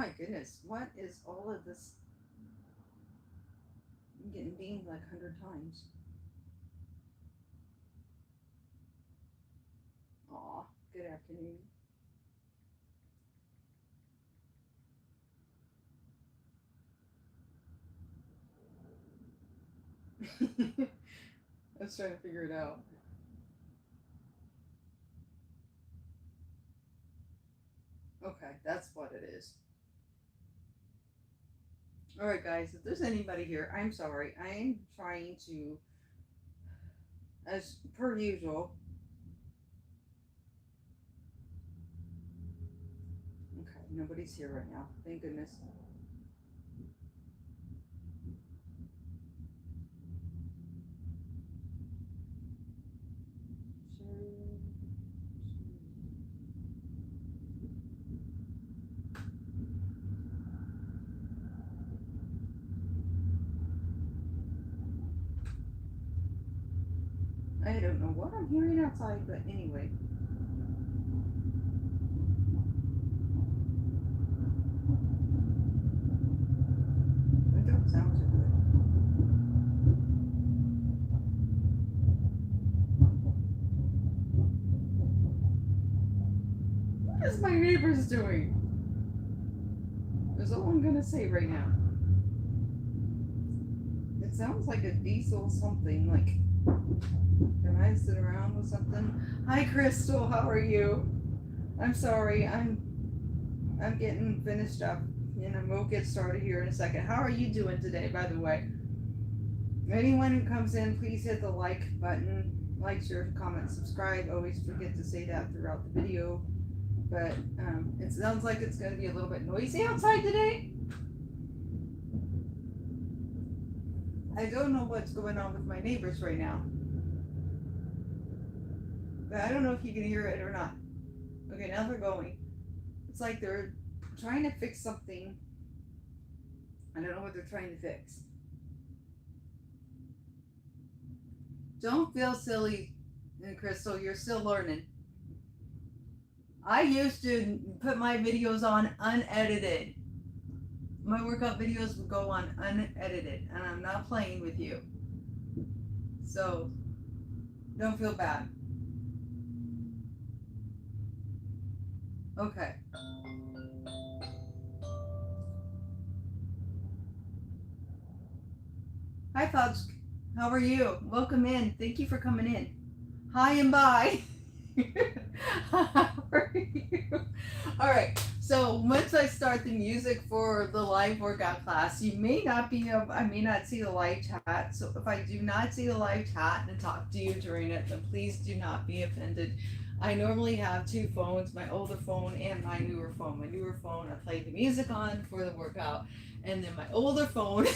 my goodness, what is all of this? I'm getting dinged like 100 times. Aw, good afternoon. I was trying to figure it out. Okay, that's what it is. Alright, guys, if there's anybody here, I'm sorry. I'm trying to, as per usual. Okay, nobody's here right now. Thank goodness. I don't know what I'm hearing outside, but anyway. It don't sound too good. What is my neighbors doing? That's all I'm gonna say right now. It sounds like a diesel something, like, can I sit around with something? Hi Crystal, how are you? I'm sorry, I'm getting finished up and we'll get started here in a second. How are you doing today, by the way? Anyone who comes in, please hit the like button. Like, share, comment, subscribe. Always forget to say that throughout the video. But it sounds like it's going to be a little bit noisy outside today. I don't know what's going on with my neighbors right now. But I don't know if you can hear it or not. Okay, now they're going. It's like they're trying to fix something. I don't know what they're trying to fix. Don't feel silly, Crystal. You're still learning. I used to put my videos on unedited. My workout videos would go on unedited, and I'm not playing with you. So, don't feel bad. Okay. Hi, folks. How are you? Welcome in. Thank you for coming in. Hi and bye. How are you? All right. So once I start the music for the live workout class, you may not be able, I may not see the live chat. So if I do not see the live chat and talk to you during it, then please do not be offended. I normally have two phones, my older phone and my newer phone. My newer phone, I play the music on for the workout, and then my older phone,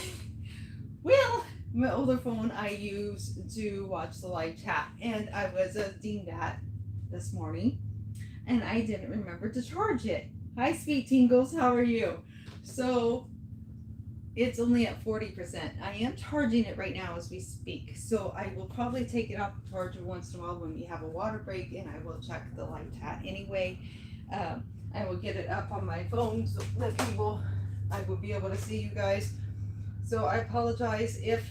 my older phone I use to watch the live chat. And I was deemed that this morning, and I didn't remember to charge it. Hi, sweet tingles, how are you? So it's only at 40%. I am charging it right now as we speak. So I will probably take it off the charger once in a while when we have a water break, and I will check the live chat anyway. I will get it up on my phone so that I will be able to see you guys. So I apologize if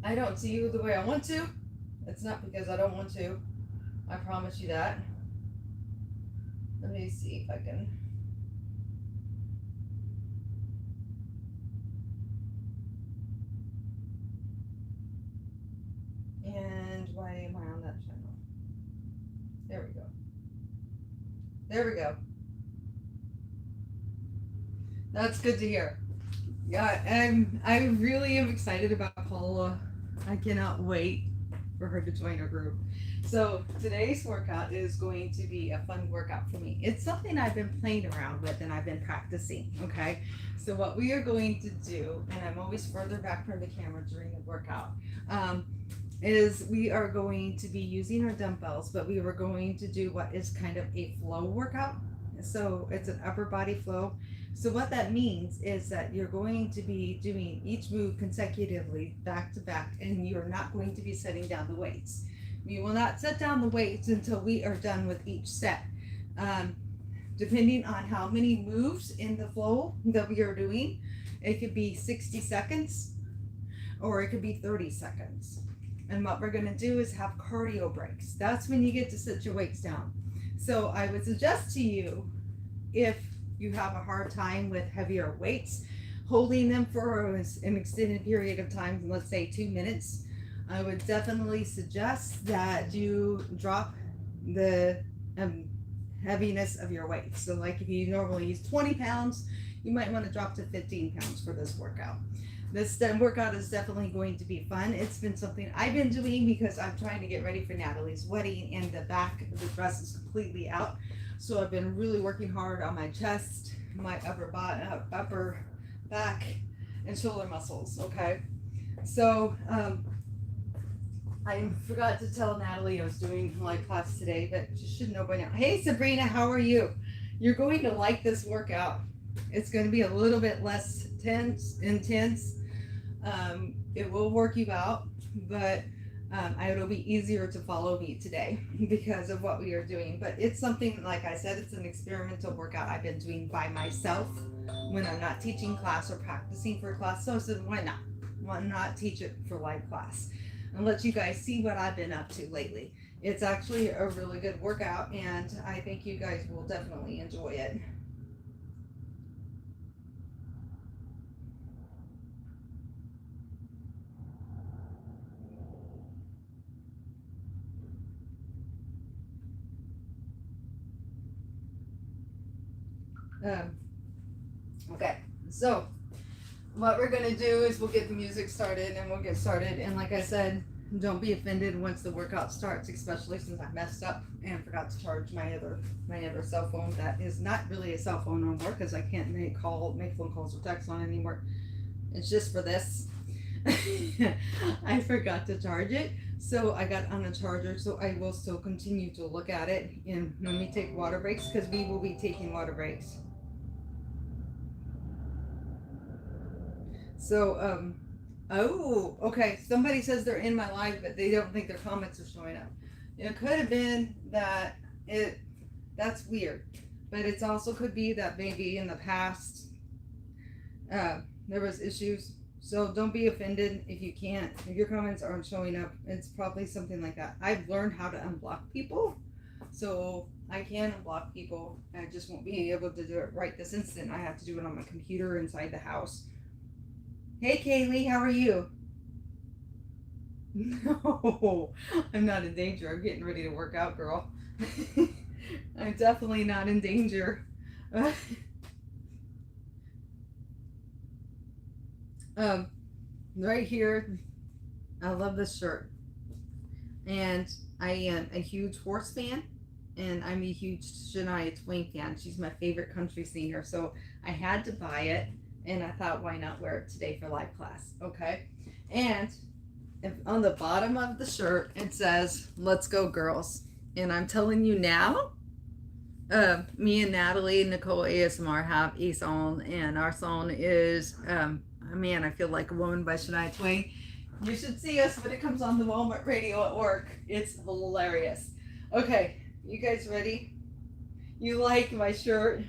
I don't see you the way I want to. It's not because I don't want to. I promise you that. Let me see if I can. And why am I on that channel? There we go. There we go. That's good to hear. Yeah, I really am excited about Paula. I cannot wait for her to join our group. So today's workout is going to be a fun workout for me. It's something I've been playing around with and I've been practicing, okay? So what we are going to do, and I'm always further back from the camera during the workout, is we are going to be using our dumbbells, but we were going to do what is kind of a flow workout. So it's an upper body flow. So what that means is that you're going to be doing each move consecutively back to back, and you're not going to be setting down the weights. We will not set down the weights until we are done with each set. depending on how many moves in the flow that we are doing. It could be 60 seconds or it could be 30 seconds. And what we're going to do is have cardio breaks. That's when you get to sit your weights down. So I would suggest to you, if you have a hard time with heavier weights, holding them for an extended period of time, let's say 2 minutes, I would definitely suggest that you drop the heaviness of your weight. So like if you normally use 20 pounds, you might want to drop to 15 pounds for this workout. This workout is definitely going to be fun. It's been something I've been doing because I'm trying to get ready for Natalie's wedding, and the back of the dress is completely out. So I've been really working hard on my chest, my upper back, and shoulder muscles. Okay, so I forgot to tell Natalie I was doing live class today, but she should know by now. Hey Sabrina, how are you? You're going to like this workout. It's going to be a little bit less intense. It will work you out, but it'll be easier to follow me today because of what we are doing. But it's something, like I said, it's an experimental workout I've been doing by myself when I'm not teaching class or practicing for class. So I said, why not? Why not teach it for live class and let you guys see what I've been up to lately? It's actually a really good workout, and I think you guys will definitely enjoy it. Okay, so what we're gonna do is we'll get the music started and we'll get started. And like I said, don't be offended once the workout starts, especially since I messed up and forgot to charge my other cell phone. That is not really a cell phone no more because I can't make phone calls or text on anymore. It's just for this. I forgot to charge it, so I got on a charger. So I will still continue to look at it, and let me take water breaks because we will be taking water breaks. So, oh, okay. Somebody says they're in my live, but they don't think their comments are showing up. It could have been that that's weird, but it's also could be that maybe in the past, there was issues. So don't be offended if your comments aren't showing up. It's probably something like that. I've learned how to unblock people, so I can unblock people. I just won't be able to do it right this instant. I have to do it on my computer inside the house. Hey Kaylee, how are you? No, I'm not in danger. I'm getting ready to work out, girl. I'm definitely not in danger. Right here, I love this shirt. And I am a huge horse fan, and I'm a huge Shania Twain fan. She's my favorite country singer, so I had to buy it. And I thought, why not wear it today for live class? Okay. And on the bottom of the shirt, it says, "Let's go, girls." And I'm telling you now, me and Natalie, Nicole ASMR have a song, and our song is, Man, I Feel Like a Woman by Shania Twain. You should see us when it comes on the Walmart radio at work. It's hilarious. Okay, you guys ready? You like my shirt?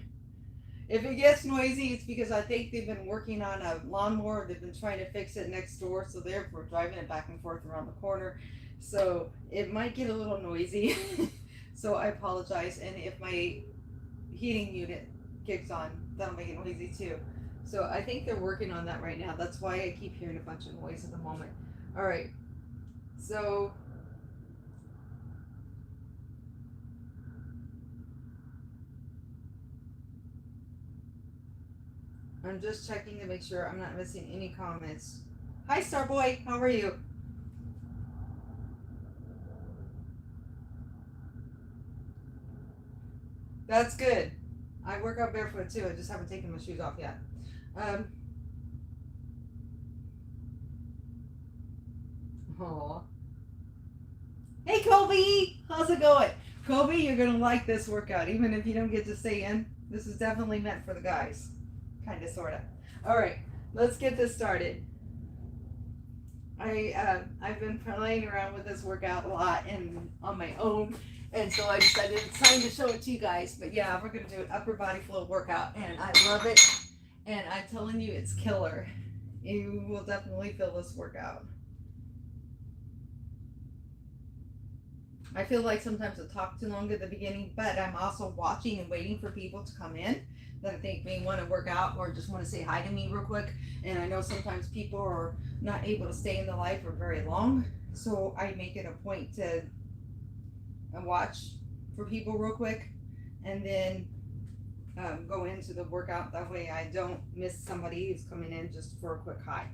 If it gets noisy, it's because I think they've been working on a lawnmower. They've been trying to fix it next door, so therefore driving it back and forth around the corner. So it might get a little noisy. So I apologize. And if my heating unit kicks on, that'll make it noisy too. So I think they're working on that right now. That's why I keep hearing a bunch of noise at the moment. All right. So I'm just checking to make sure I'm not missing any comments. Hi, Starboy. How are you? That's good. I work out barefoot too. I just haven't taken my shoes off yet. Aw. Hey, Kobe. How's it going? Kobe, you're going to like this workout, even if you don't get to stay in. This is definitely meant for the guys. Kind of, sort of. All right, let's get this started. I've been playing around with this workout a lot and on my own, And so I decided it's time to show it to you guys. But yeah, we're going to do an upper body flow workout, and I love it. And I'm telling you, it's killer. You will definitely feel this workout. I feel like sometimes I talk too long at the beginning, but I'm also watching and waiting for people to come in that I think may want to work out or just want to say hi to me real quick. And I know sometimes people are not able to stay in the live for very long, so I make it a point to watch for people real quick and then go into the workout. That way I don't miss somebody who's coming in just for a quick hi.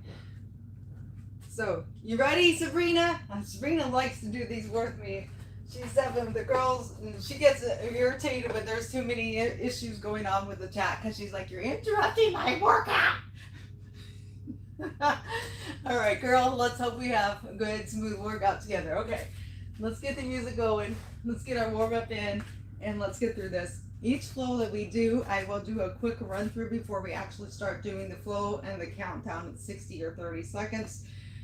So you ready, Sabrina? Sabrina likes to do these with me. She's having the girls, and she gets irritated when there's too many issues going on with the chat because she's like, you're interrupting my workout. All right, girl, let's hope we have a good, smooth workout together. Okay, let's get the music going. Let's get our warm up in, and let's get through this. Each flow that we do, I will do a quick run through before we actually start doing the flow and the countdown at 60 or 30 seconds.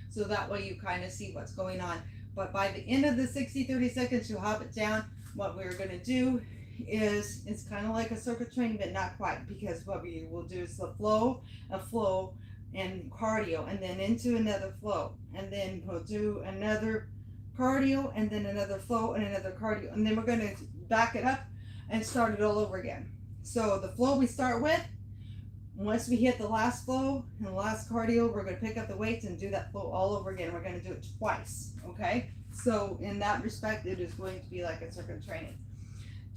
So that way you kind of see what's going on. But by the end of the 60-30 seconds, you'll have it down. What we're going to do is, it's kind of like a circuit training, but not quite, because what we will do is a flow, and cardio, and then into another flow. And then we'll do another cardio, and then another flow, and another cardio. And then we're going to back it up and start it all over again. So the flow we start with, once we hit the last flow and the last cardio, we're going to pick up the weights and do that flow all over again. We're going to do it twice, okay? So in that respect, it is going to be like a circuit training,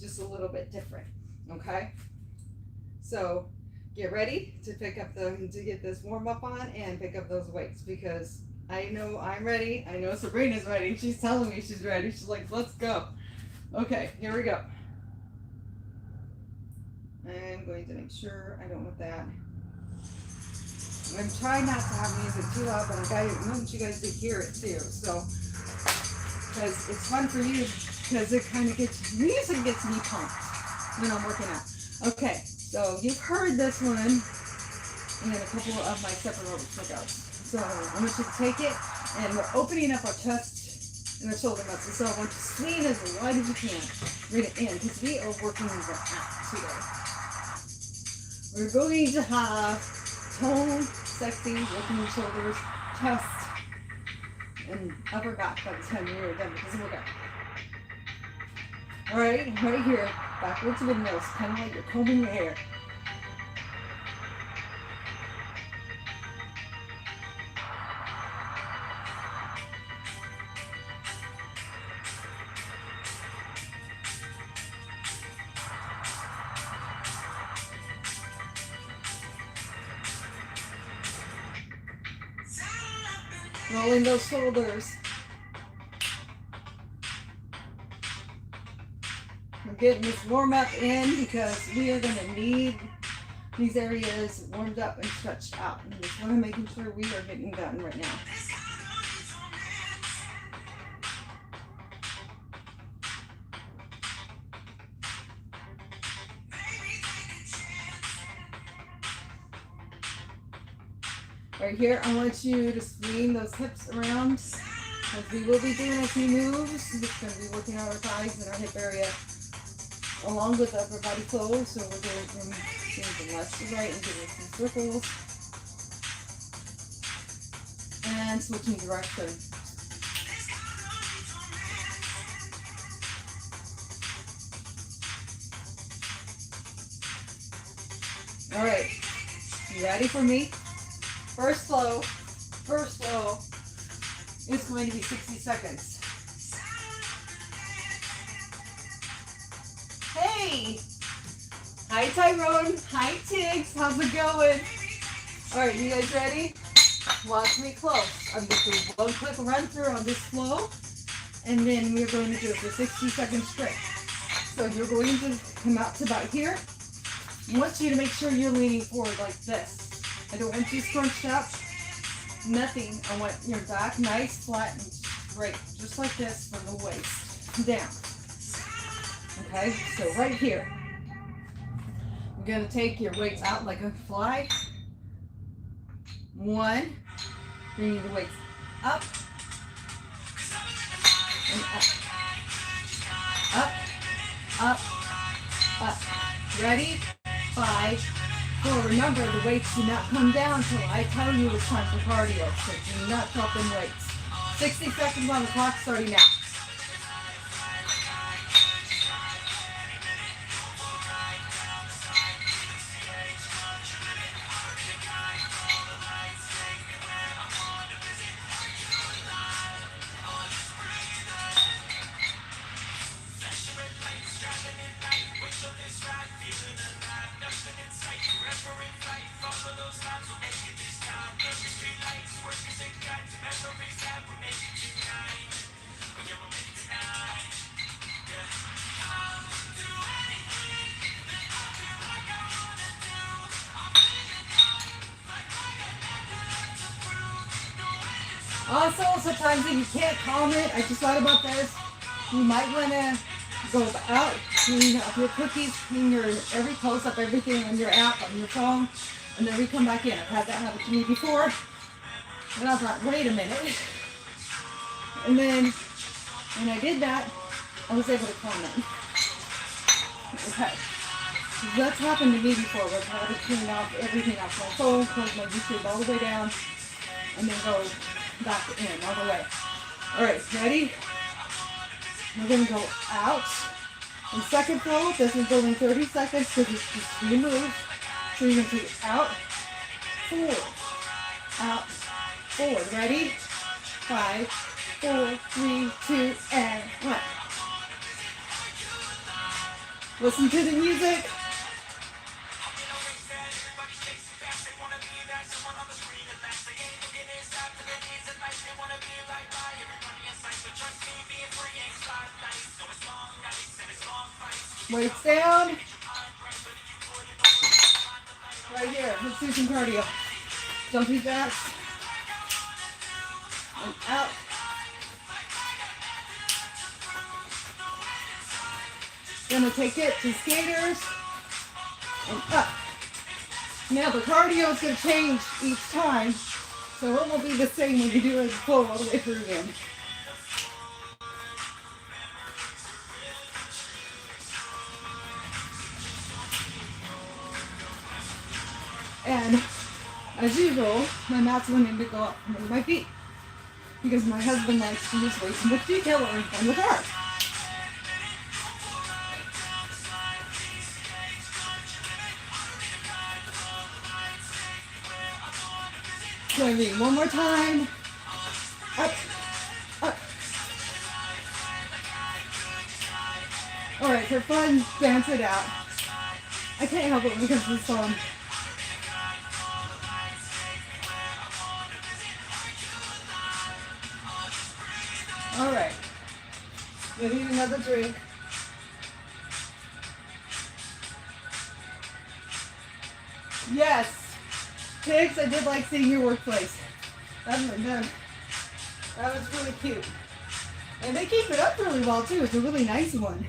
just a little bit different, okay? So get ready to get this warm up on and pick up those weights, because I know I'm ready. I know Sabrina's ready. She's telling me she's ready. She's like, let's go. Okay, here we go. I'm going to make sure I don't want that. I'm trying not to have music too loud, but I want you guys to hear it too. So, because it's fun for you, because it kind of music gets me pumped when I'm working out. Okay, so you've heard this one in a couple of my separate workouts. So I want you to take it, and we're opening up our chest and our shoulder muscles. So I want you to swing as wide as you can. Bring it in, because we are working the out today. We're going to have tone, sexy, working shoulders, chest, and upper back by the time we're done with this workout. All right here, backwards windmills, kind of like you're combing your hair. Rolling those shoulders. We're getting this warm up in because we are going to need these areas warmed up and stretched out. And just want to making sure we are getting done right now. Right here, I want you to swing those hips around, as we will be doing a few moves. It's going to be working out our thighs and our hip area along with the upper body flow. So we're doing from left to right and doing some circles and switching direction. All right, you ready for me? First flow is going to be 60 seconds. Hey! Hi Tyrone, hi Tiggs, how's it going? All right, you guys ready? Watch me close. I'm just doing one quick run through on this flow, and then we're going to do it for 60 seconds straight. So you're going to come out to about here. I want you to make sure you're leaning forward like this. I don't want you scrunched up, nothing. I want your back nice, flat, and straight, just like this from the waist down. Okay, so right here, you're going to take your weights out like a fly. 1, bringing the weights up and up. Up, up, up. Ready? 5, 4. Remember, the weights do not come down until I tell you it's time for cardio. So do not drop in weights. 60 seconds on the clock starting now. Also, sometimes if you can't comment, I just thought about this. You might want to go out, clean up your cookies, clean your every close up everything on your app, on your phone, and then we come back in. I've had that happen to me before. And I thought, wait a minute. And then when I did that, I was able to comment. Okay. That's happened to me before, where I had to clean off everything off my phone, close my YouTube all the way down, and then go back in all the way. Alright, ready? We're going to go out. And second flow doesn't go in 30 seconds because it's just 3 moves. So you're going to do out, forward. Ready? 5, 4, 3, 2, and 1. Listen to the music. Weights down. Right here. Let's do some cardio. Don't be fast. And out. Gonna take it to skaters. And up. Now the cardio is gonna change each time. So it won't be the same when you do it full all the way through again. And as usual, my mats went in to go up under my feet because my husband likes to use weights with detail or in the car. So I mean, one more time. Up, up. All right, for fun, dance it out. I can't help it because of the song. All right, we need another drink. Yes, pigs, I did like seeing your workplace. That was really cute. And they keep it up really well too. It's a really nice one.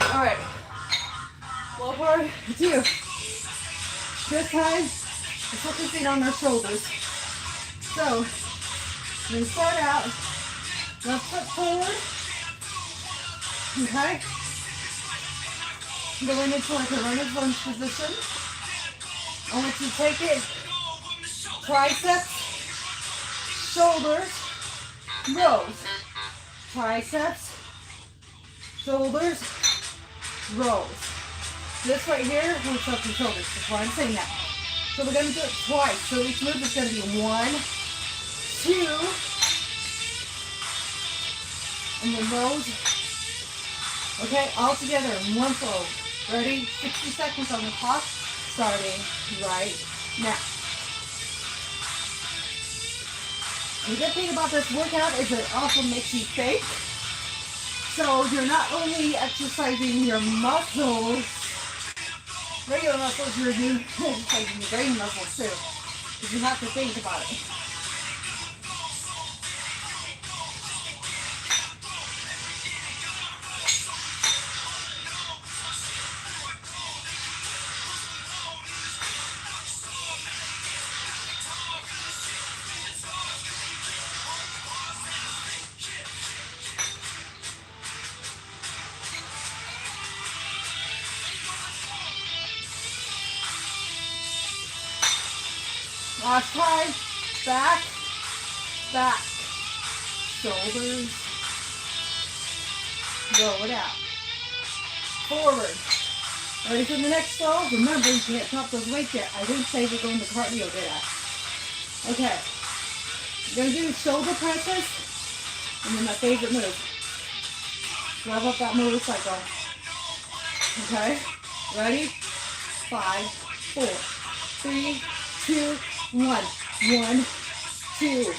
All right, well, part 2. This time, we're focusing on our shoulders. So, we start out, left foot forward, okay? Going into like a runner's lunge position. I want you to take it, triceps, shoulders, rows. Triceps, shoulders, rows. This right here works up your shoulders. That's why I'm saying that. So we're going to do it twice. So each move is going to be 1, 2, and then rows. Okay, all together in one flow. Ready? 60 seconds on the clock, starting right now. And the good thing about this workout is it also makes you think. So you're not only exercising your muscles, regular muscles, you're exercising your brain muscles too. Because you have to think about it. Last time. Back, back. Shoulders. Roll it out. Forward. Ready for the next flow? Remember, you can't top those weights yet. I didn't say we're going to cardio, did I? Okay. You're going to do shoulder presses. And then my favorite move. Rev up that motorcycle. Okay? Ready? 5, 4, 3, 2, 1. 1, 2.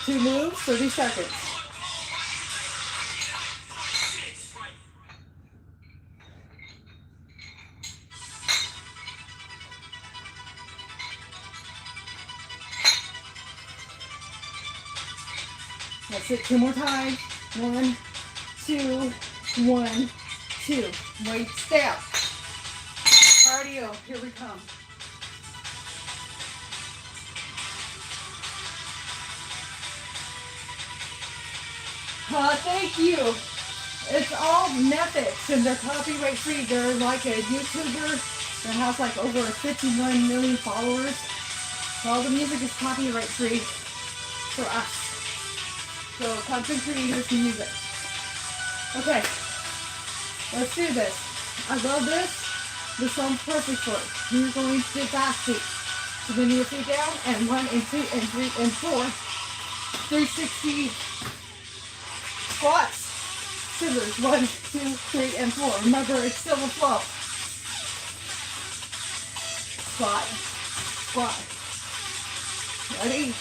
Two moves, 30 seconds. That's it, 2 more times. 1, 2, 1, 2. Weights down. Cardio, here we come. Thank you. It's all methods and they're copyright free. They're like a YouTuber that has like over 59 million followers. So all the music is copyright free for us. So content creators can use it. Okay, let's do this. I love this. This song's perfect for it. You're going to do fast feet. So then your feet down and 1 and 2 and 3 and 4. 360 squats. Scissors. 1, 2, 3, and 4. Remember, it's still a flow. Squat. Squat. Ready?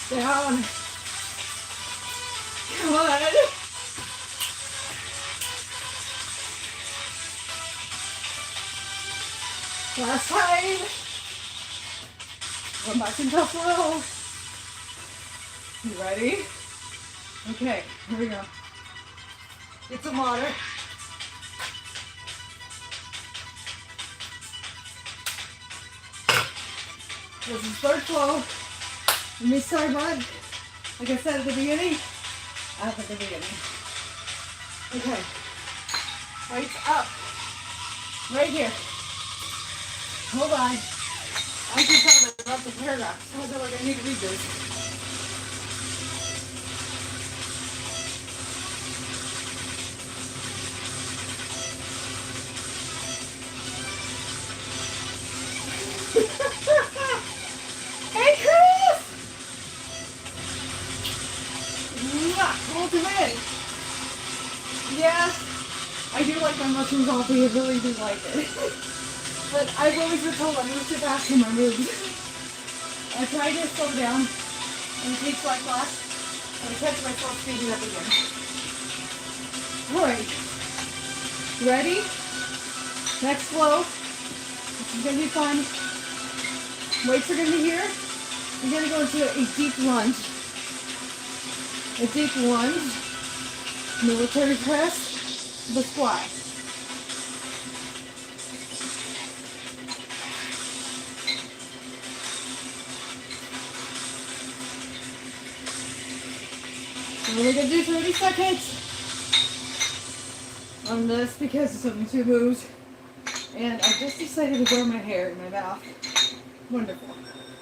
Down. Come on. Last time. One back into flow. You ready? Okay, here we go. Get some water. This is third flow. Let me start on, like I said at the beginning, up at the beginning. Okay, weights up, right here. Hold on. I can tell that I love the paragraph, so I feel like I need to read this. Hey, Chris! Hold him in. Yes, I do like my mushroom coffee. I really do like it. But I've always been told I move too fast in my moves. I try to slow down and take flight class, and I catch myself speeding up again. Alright. Ready? Next flow. This is going to be fun. Weights are going to be here. We're going to go into a deep lunge. A deep lunge, military press, the squat. We're only going to do 30 seconds on this because it's only 2 moves. And I just decided to wear my hair in my mouth. Wonderful.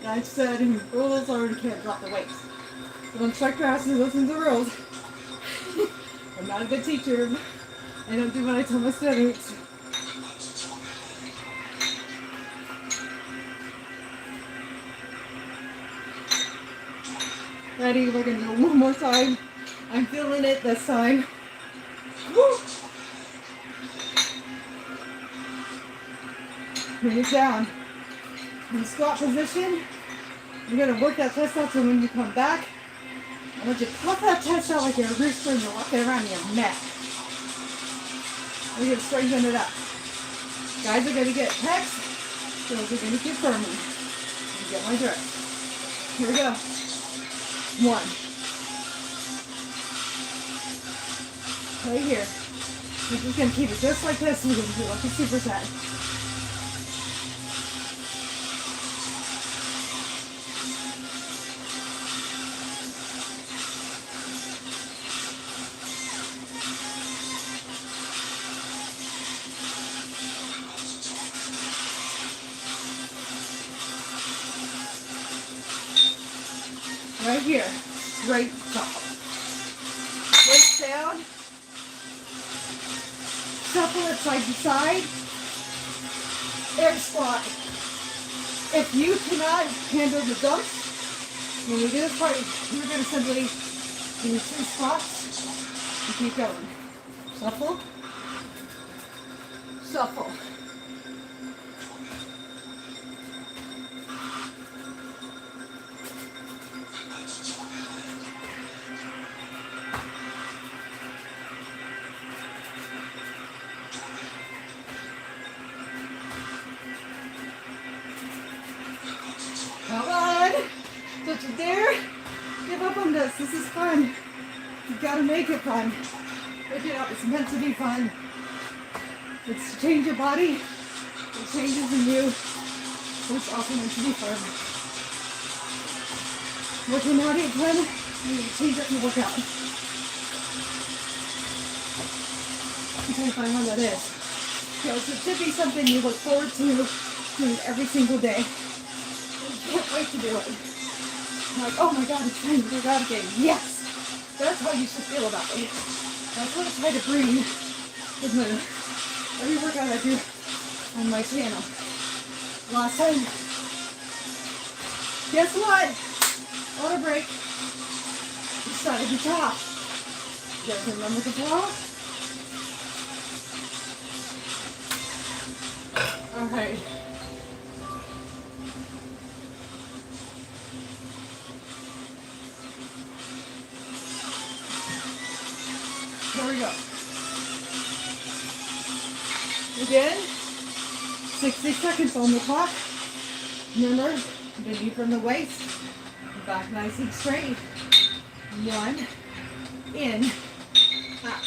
I said, rules already can't drop the weights. Don't check classes, listen to the rules. I'm not a good teacher. I don't do what I tell my students. Ready? We're going to do it one more time. I'm feeling it this time. Woo! Bring it down. In squat position, you're going to work that chest out so when you come back, I want you to puff that chest out like you're a rooster and you're walking around your neck. We're going to strengthen it up. Guys are going to get pecs. Girls are going to get firmer. You get my drift. Here we go. 1. Right here. We're just going to keep it just like this. We're going to do like a superset. Right here, straight top. Weights down. Shuffle it side to side. Air squat. If you cannot handle the dumps, when we do this part, you're going to simply do 2 squats and keep going. Shuffle. Shuffle. Come on! Don't you dare give up on this. This is fun. You gotta make it fun. Pick it up. It's meant to be fun. It's to change your body. It changes in you. But it's also meant to be fun. Working out ain't fun. You change up your workout. I'm trying to find one that is. So it should be something you look forward to doing every single day. Can't wait to do it. I'm like, oh my God, it's time to work out again. Yes! That's how you should feel about it. That's what I try to bring with every workout I do on my channel. Last time, guess what? On a break, we started the top. You guys remember the top? Alright. Here we go. Again, 60 seconds on the clock. Remember, the knee from the waist, back nice and straight. 1, in, up.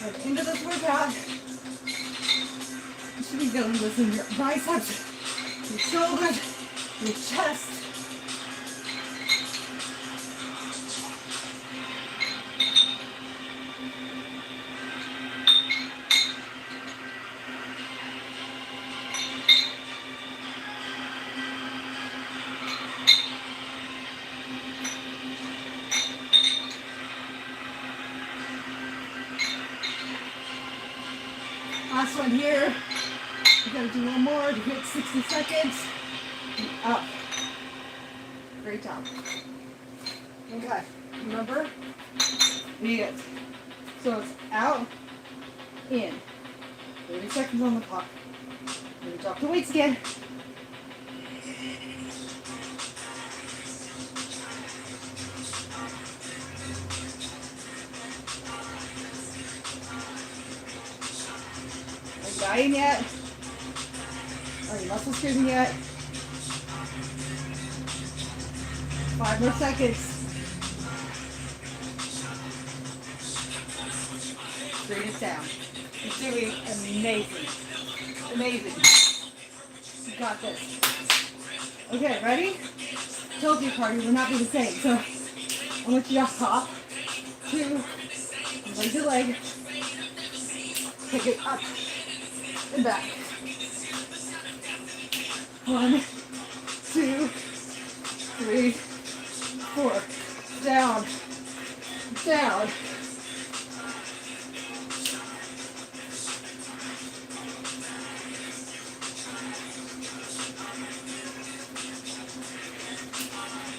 At the end of this workout, you should be feeling this in your biceps, your shoulders, your chest. Last one here. We gotta do one more to hit 60 seconds. And up. Great job. Okay. Remember? It. So it's out, in. 30 seconds on the clock. We're gonna drop the weights again. Dying yet? Are your muscles screaming yet? 5 more seconds. Bring it down. You're doing amazing. Amazing. You got this. Okay, ready? Told you cardio will not be the same. So I want you to hop, 2, leg to leg, take it up and back. 1, 2, 3, 4. Down, down.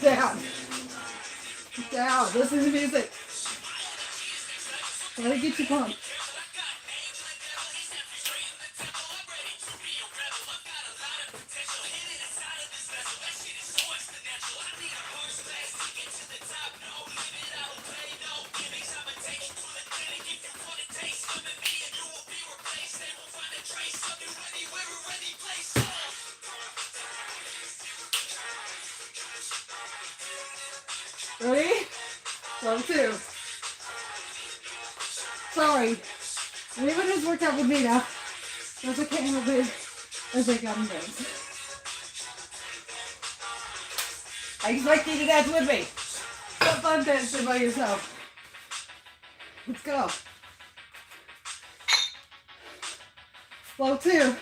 Down. Down. Listen to the music. Let it get you pumped. Slow 2. Sorry. Anyone who's worked out with me now knows I can't help it as I got in things. I expect you to dance with me. Stop fun dancing by yourself. Let's go. Flow 2.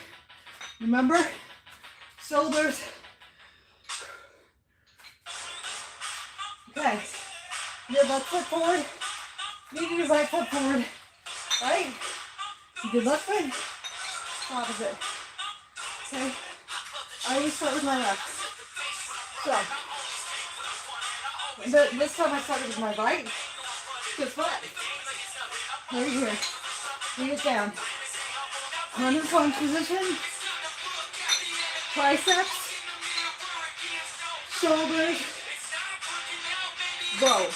Remember? Shoulders. Okay. Your left foot forward. You do your right foot forward. Right? You do left foot. Opposite. Okay. I always start with my left. So. But this time I started with my right. Guess what? Right here. Bring it down. Running plank position. Triceps. Shoulders. Row.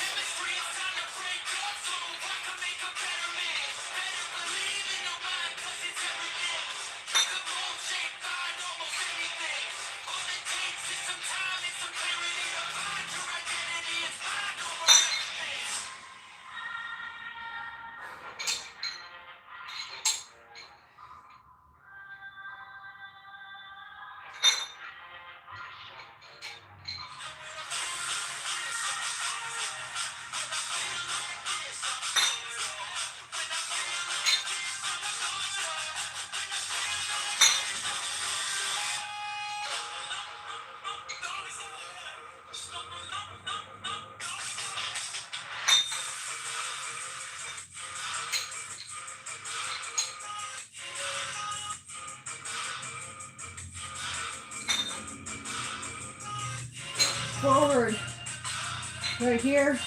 Forward. Right here.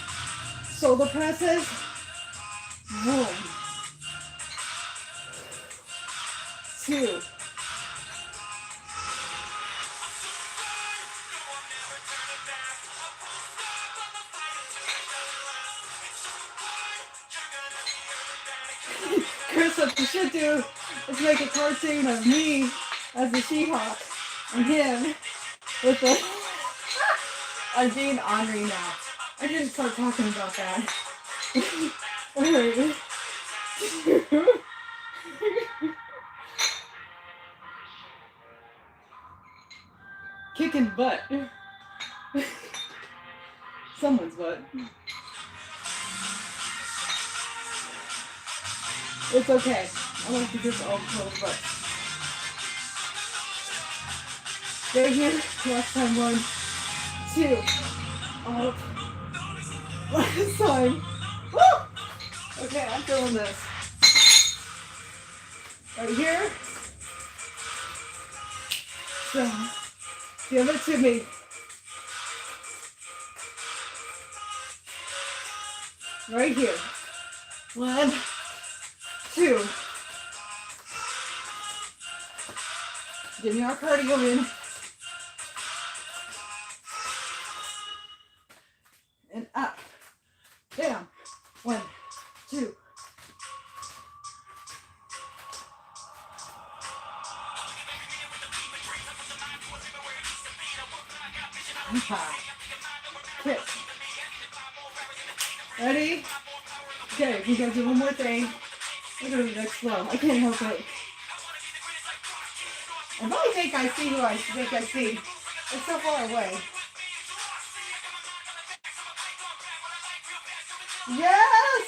Shoulder presses. Boom. 2. Chris, what you should do is make a cartoon of me as the She-Hulk and him with the... I'm being ornery now. I didn't start talking about that. Alright. Kicking butt. Someone's butt. It's okay. I like to just all close butts. Right here. Last time. 1, 2. Up. Last time. Woo! Okay, I'm feeling this. Right here. So, give it to me. Right here. 1, 2. Give me our cardio in. And up. Down. 1, 2. Kick. Ready? Okay, we gotta do one more thing. We're gonna do the next flow. I can't help it. I really think I see who I think I see. It's so far away. Yes!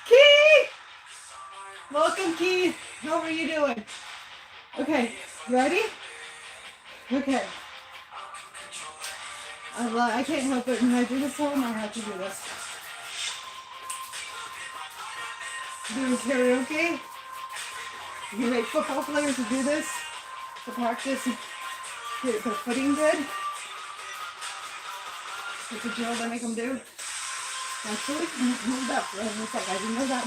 Keith! Welcome, Keith. How are you doing? Okay, ready? Okay. I can't help it. When I do this one, I have to do this. Do this karaoke. You make football players who do this to practice get their footing good. It's a drill they make them do. Actually, hold up for a second. I didn't know that.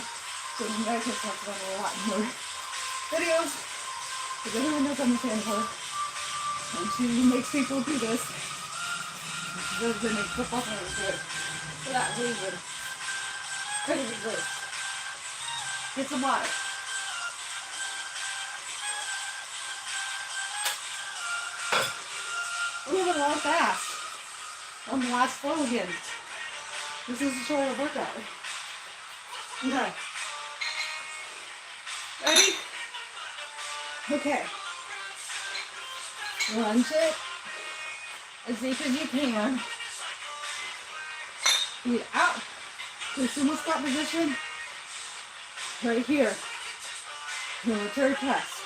So you guys have talked about it a lot more videos. Because everyone knows I'm a fan of her. And she makes people do this. And she does make football players do it. For that reason. Crazy good. Get some water. We're moving along fast. on the last flow again. This is a shorter workout. Okay. Ready? Okay. Lunge it as deep as you can. Feet out to sumo squat position. Right here. Military press.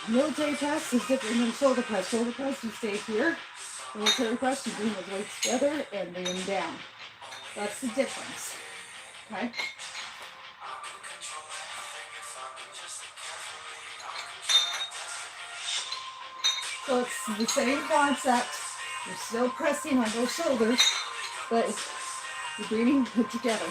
Military press is different than shoulder press. Shoulder press, you stay here. Military press, you bring the weights together and bring them down. That's the difference. Okay? So it's the same concept. You're still pressing on those shoulders, but you're bringing it together.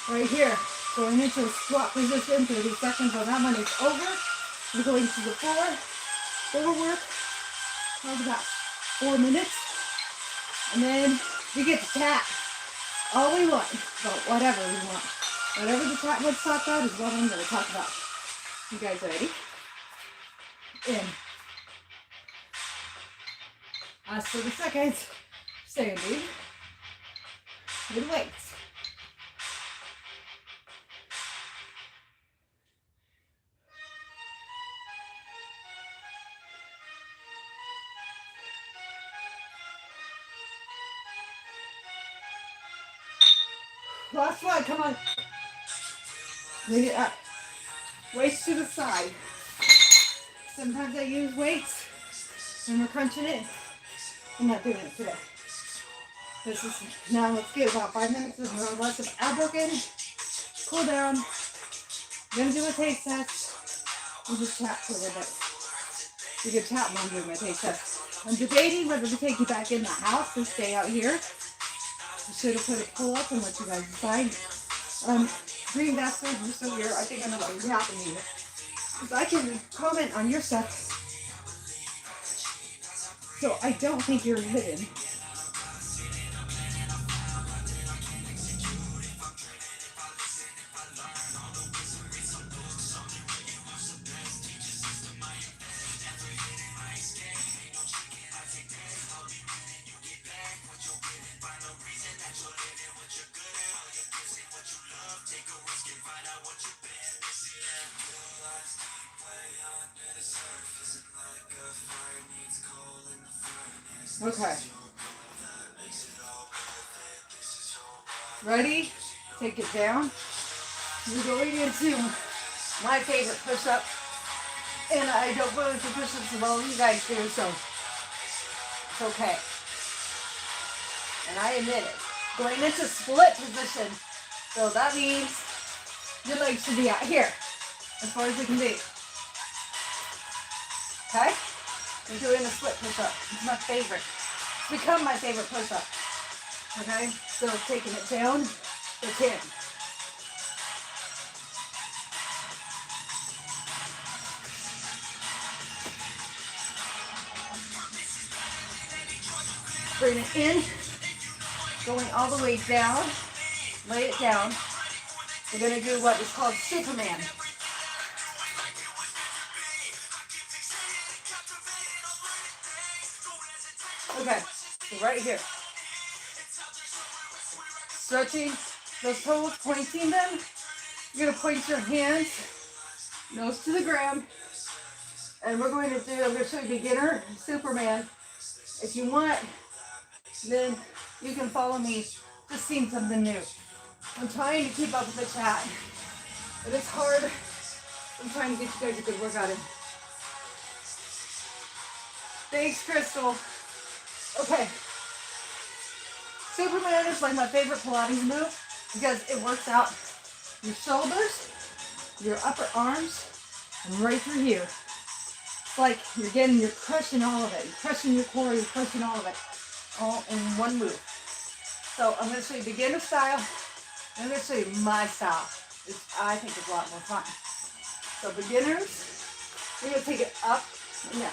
Right here, going into a squat position, 30 seconds on that one is over. We're going to the floor, forward, about 4 minutes. And then we get to tap all we want, but whatever we want. Whatever the tap let's talk about is what I'm going to talk about. You guys ready? In. Last 30 seconds, standing with weights. Last one, come on. Bring it up. Weights to the side. Sometimes I use weights when we're crunching it. I'm not doing it today. This is, now let's get about 5 minutes of less of unbroken. Cool down. I'm going to do a taste test. We'll just chat for a little bit. We can chat while I'm doing my taste test. I'm debating whether to take you back in the house or stay out here. I should have put a pull up and let you guys decide. Green basket, you're still here. I think I know what is happening here. Because I can comment on your stuff. So I don't think you're hidden. Okay. Ready? Take it down. We're going into my favorite push-up. And I don't go into push-ups as well as you guys do, so it's okay. And I admit it. Going into split position. So that means your legs should be out here, as far as they can be. Okay? I'm doing a split push-up. It's my favorite. It's become my favorite push-up. Okay? So taking it down for 10. Bring it in. Going all the way down. Lay it down. We're going to do what is called Superman. Okay, so right here. Stretching those toes, pointing them. You're going to point your hands, nose to the ground. And we're going to do, I'm going to show you beginner Superman. If you want, then you can follow me, just seeing something new. I'm trying to keep up with the chat, but it's hard. I'm trying to get you guys a good workout in. Thanks, Crystal. Okay. Superman is like my favorite Pilates move because it works out your shoulders, your upper arms, and right through here. It's like you're crushing all of it. You're crushing your core, you're crushing all of it, all in one move. So I'm going to show you beginner style. I'm going to show you my style. I think it's a lot more fun. So beginners, we're going to take it up and down.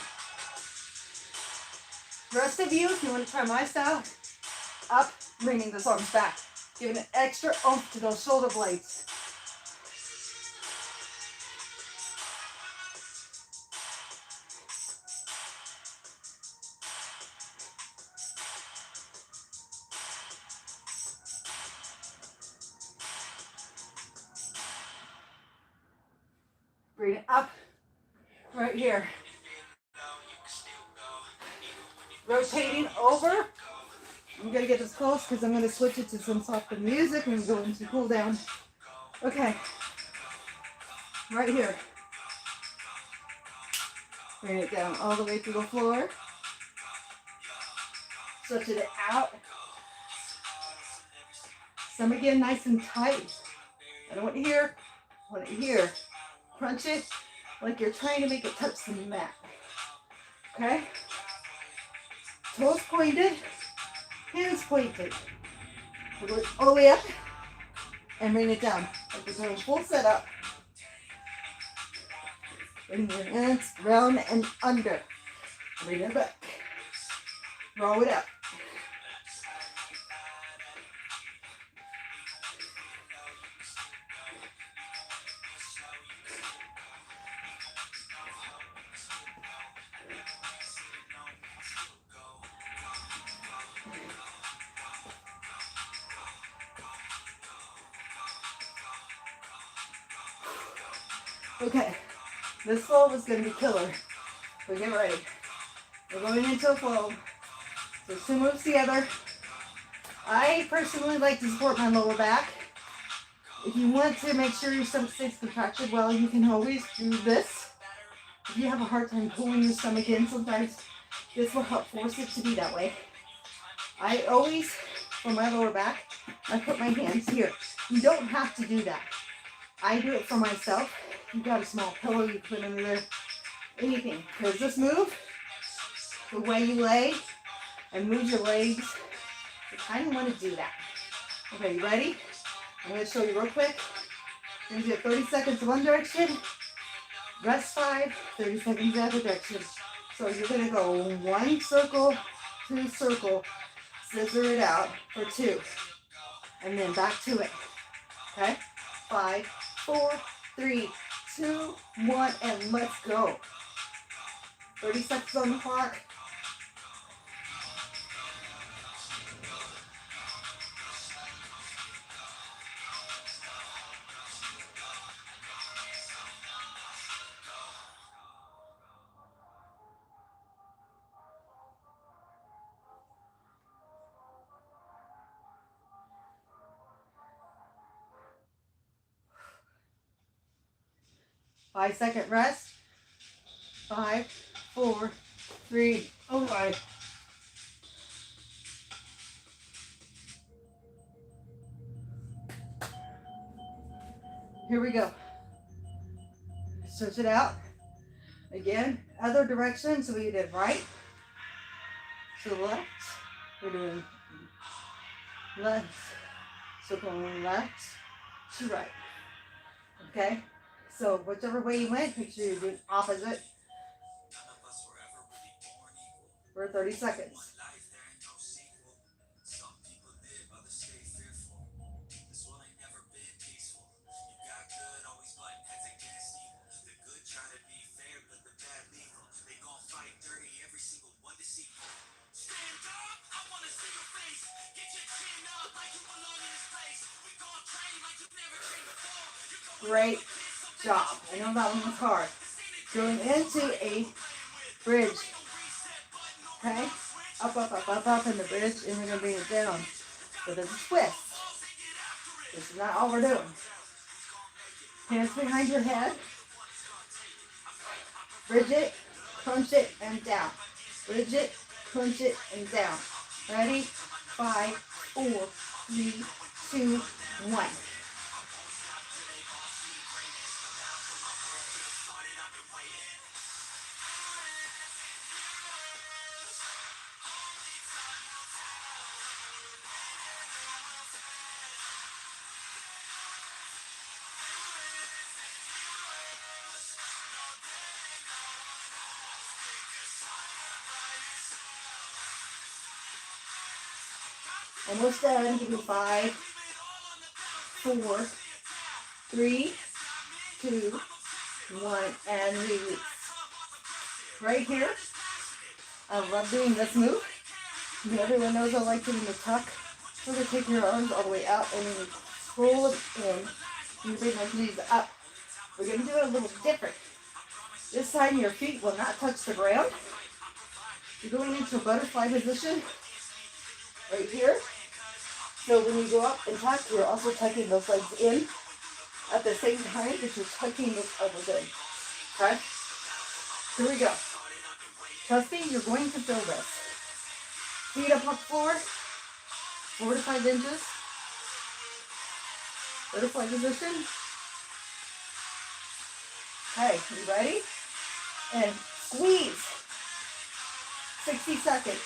The rest of you, if you want to try my style, up, bringing those arms back. Giving an extra oomph to those shoulder blades. Bring it up, right here. Rotating over. I'm gonna get this close because I'm gonna switch it to some softer music and go into cool down. Okay, right here. Bring it down all the way to the floor. Stretch it out. Stomach in nice and tight. I don't want you here. I want it here. Crunch it like you're trying to make it touch the mat. Okay? Toes pointed, hands pointed. We'll go all the way up and bring it down. Like we're doing a full setup. Bring your hands round and under. Bring it back. Roll it up. Okay, this flow is going to be killer. So get ready. We're going into a flow. So 2 moves together. I personally like to support my lower back. If you want to make sure your stomach stays contracted, well, you can always do this. If you have a hard time pulling your stomach in, sometimes this will help force it to be that way. I always, for my lower back, I put my hands here. You don't have to do that. I do it for myself. You've got a small pillow you put under there, anything. Because this move, the way you lay and move your legs, you kind of want to do that. Okay, you ready? I'm going to show you real quick. You're going to do 30 seconds one direction, rest 5, 30 seconds the other direction. So you're going to go 1 circle, 2 circle, scissor it out for 2, and then back to it. Okay? 5, 4, 3, 2, 1, and let's go. 30 seconds on the clock. Five-second rest. 5, 4, 3, oh my. Here we go. Stretch it out. Again, other direction. So we did right to the left. We're doing left, so going left to right. Okay? So whichever way you went, make sure you do opposite for 30 seconds. Great job. I know that one was hard. Going into a bridge. Okay? Up, up, up, up, up in the bridge, and we're going to bring it down. So there's a twist. This is not all we're doing. Hands behind your head. Bridge it, crunch it, and down. Bridge it, crunch it, and down. Ready? 5, 4, 3, 2, 1. Almost done. Give me 5, 4, 3, 2, 1, and release. Right here, I love doing this move. Everyone knows I like doing the tuck. So to take your arms all the way out and then you pull them in. You bring those knees up. We're going to do it a little different. This time your feet will not touch the ground. You're going into a butterfly position right here. So when you go up and tuck, you're also tucking those legs in at the same time that you're tucking those elbows in. Okay? Here we go. Trust me, you're going to feel this. Feet up on the floor, 4 to 5 inches. Butterfly position. Okay, you ready? And squeeze. 60 seconds.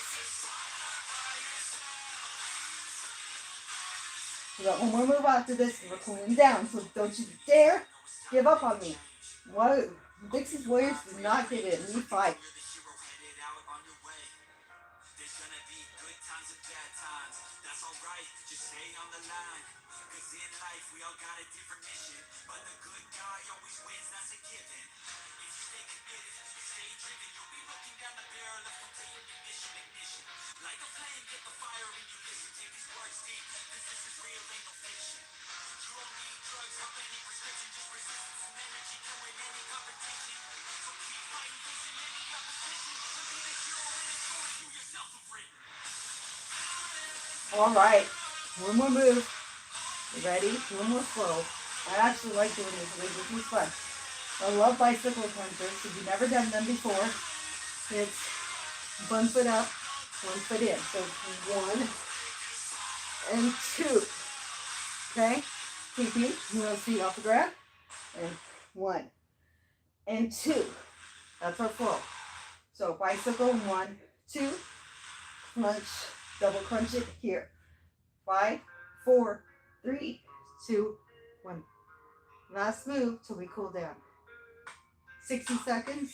We got one more move after this and we're cooling down. So don't you dare give up on me. What? Dixie's Warriors do not give in. We fight. All right, one more move. You ready? One more flow. I actually like doing this move. This is fun. I love bicycle crunches. If you've never done them before, it's 1 foot up, 1 foot in. So 1 and 2. Okay? Keeping those feet off the ground. And 1 and 2. That's our flow. So bicycle, 1, 2, crunch, double crunch it here. 5, 4, 3, 2, 1. Last move till we cool down. 60 seconds.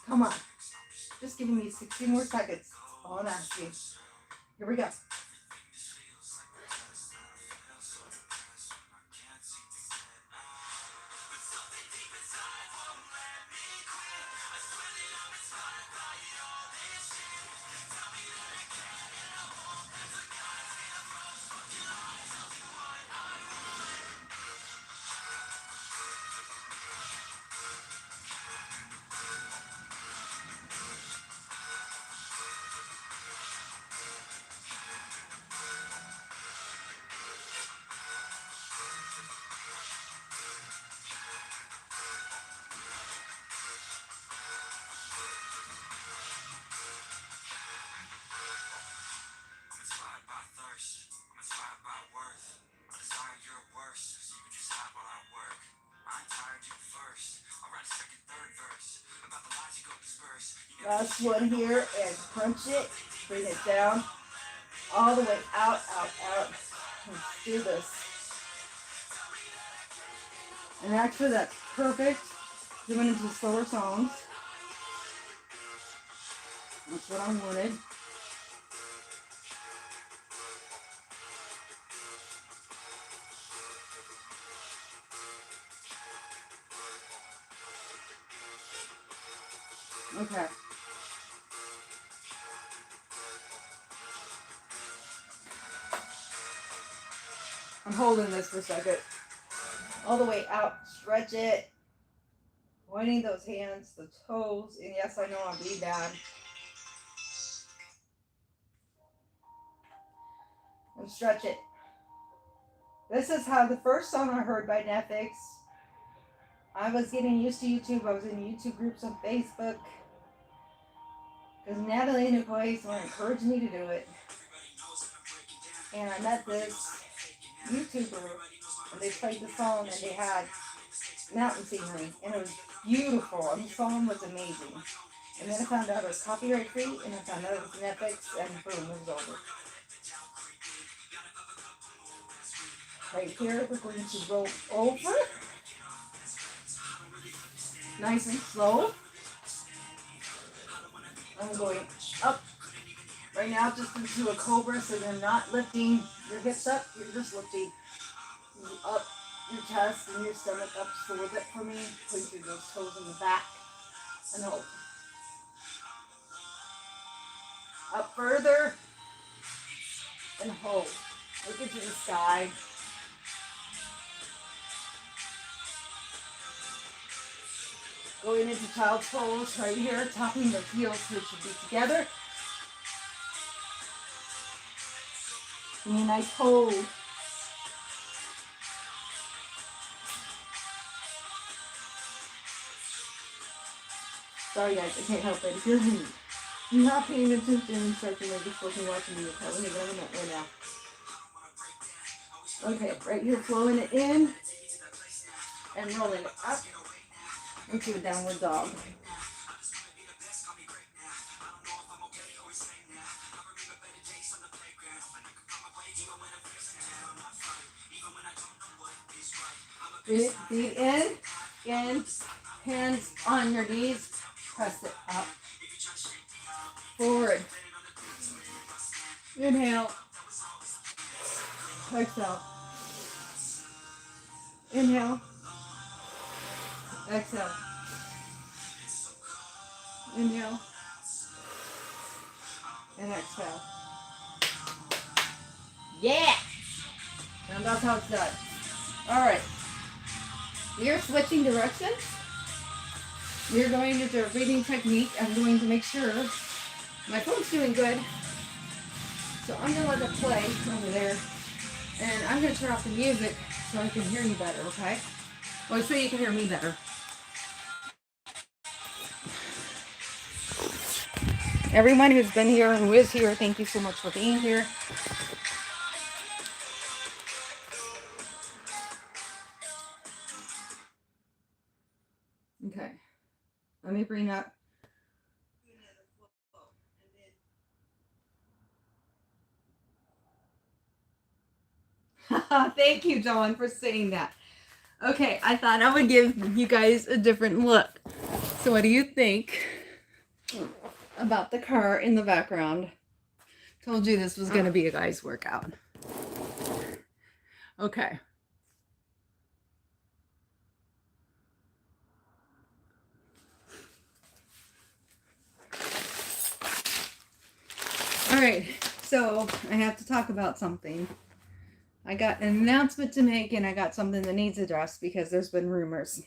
Come on. Just giving me 60 more seconds. All I'm asking. Here we go. Last one here and crunch it. Bring it down. All the way out, out, out. Let's do this. And actually that's perfect. Doing into slower songs. That's what I wanted. Okay. I'm holding this for a second. All the way out. Stretch it. Pointing those hands, the toes. And yes, I know I'm being bad. And stretch it. This is how the first song I heard by Netflix. I was getting used to YouTube. I was in YouTube groups on Facebook. Because Natalie and Nicole were encouraging me to do it. And I met this YouTuber. And they played the song and they had mountain scenery. And it was beautiful. And the song was amazing. And then I found out it was copyright free. And I found out it was Netflix. And boom, it was over. Right here, we're going to roll over. Nice and slow. I'm going up. right now just into a cobra, so you're not lifting your hips up, you're just lifting up your chest and your stomach up just a little bit for me. Point through those toes in the back and hold. Up further and hold. Look into the sky. Going into child's pose right here, tapping the heels so it should be together. And a nice hold. Sorry guys, I can't help it. If you're not paying attention and stretching, like just looking, watching me, you're probably never met right now. Okay, right here, flowing it in and rolling it up into a downward dog. Feet in, hands on your knees, press it up, forward, inhale, exhale, inhale, exhale, inhale, and exhale. Yeah! And that's how it's done. Alright. You're switching directions. You're going into a breathing technique. I'm going to make sure my phone's doing good. So I'm going to let it play over there. And I'm going to turn off the music so I can hear you better, okay? Well, so you can hear me better. Everyone who's been here and who is here, thank you so much for being here. Okay. Let me bring up. Thank you, John, for saying that. Okay, I thought I would give you guys a different look. So what do you think about the car in the background? Told you this was going to be a guy's workout. Okay. All right, so I have to talk about something. I got an announcement to make, and I got something that needs addressed because there's been rumors.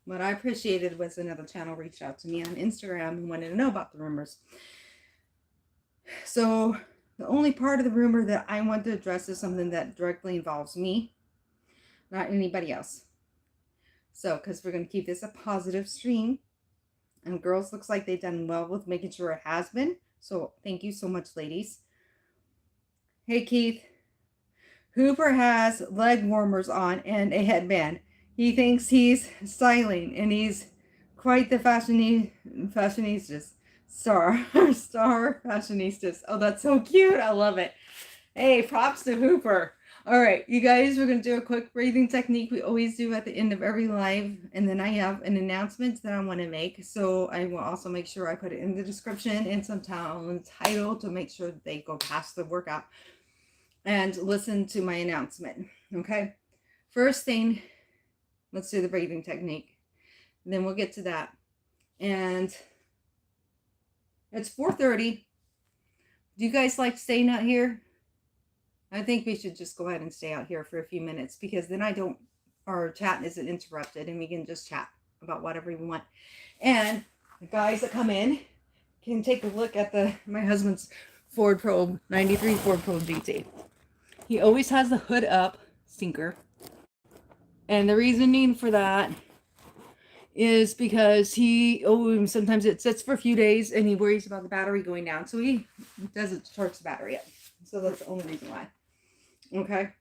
What I appreciated was another channel reached out to me on Instagram and wanted to know about the rumors. So the only part of the rumor that I want to address is something that directly involves me, not anybody else. So, because we're going to keep this a positive stream, and girls, looks like they've done well with making sure it has been. So thank you so much, ladies. Hey, Keith. Hooper has leg warmers on and a headband. He thinks he's styling, and he's quite the fashionistas. Star fashionistas. Oh, that's so cute. I love it. Hey, props to Hooper. All right, you guys, we're going to do a quick breathing technique we always do at the end of every live. And then I have an announcement that I want to make. So I will also make sure I put it in the description and sometime title to make sure that they go past the workout and listen to my announcement. Okay. First thing, let's do the breathing technique. And then we'll get to that. And it's 4:30. Do you guys like staying out here? I think we should just go ahead and stay out here for a few minutes, because then our chat isn't interrupted and we can just chat about whatever we want. And the guys that come in can take a look at my husband's Ford Probe, 93 Ford Probe GT. He always has the hood up, stinker. And the reasoning for that is because sometimes it sits for a few days and he worries about the battery going down. So he doesn't charge the battery up. So that's the only reason why. Okay.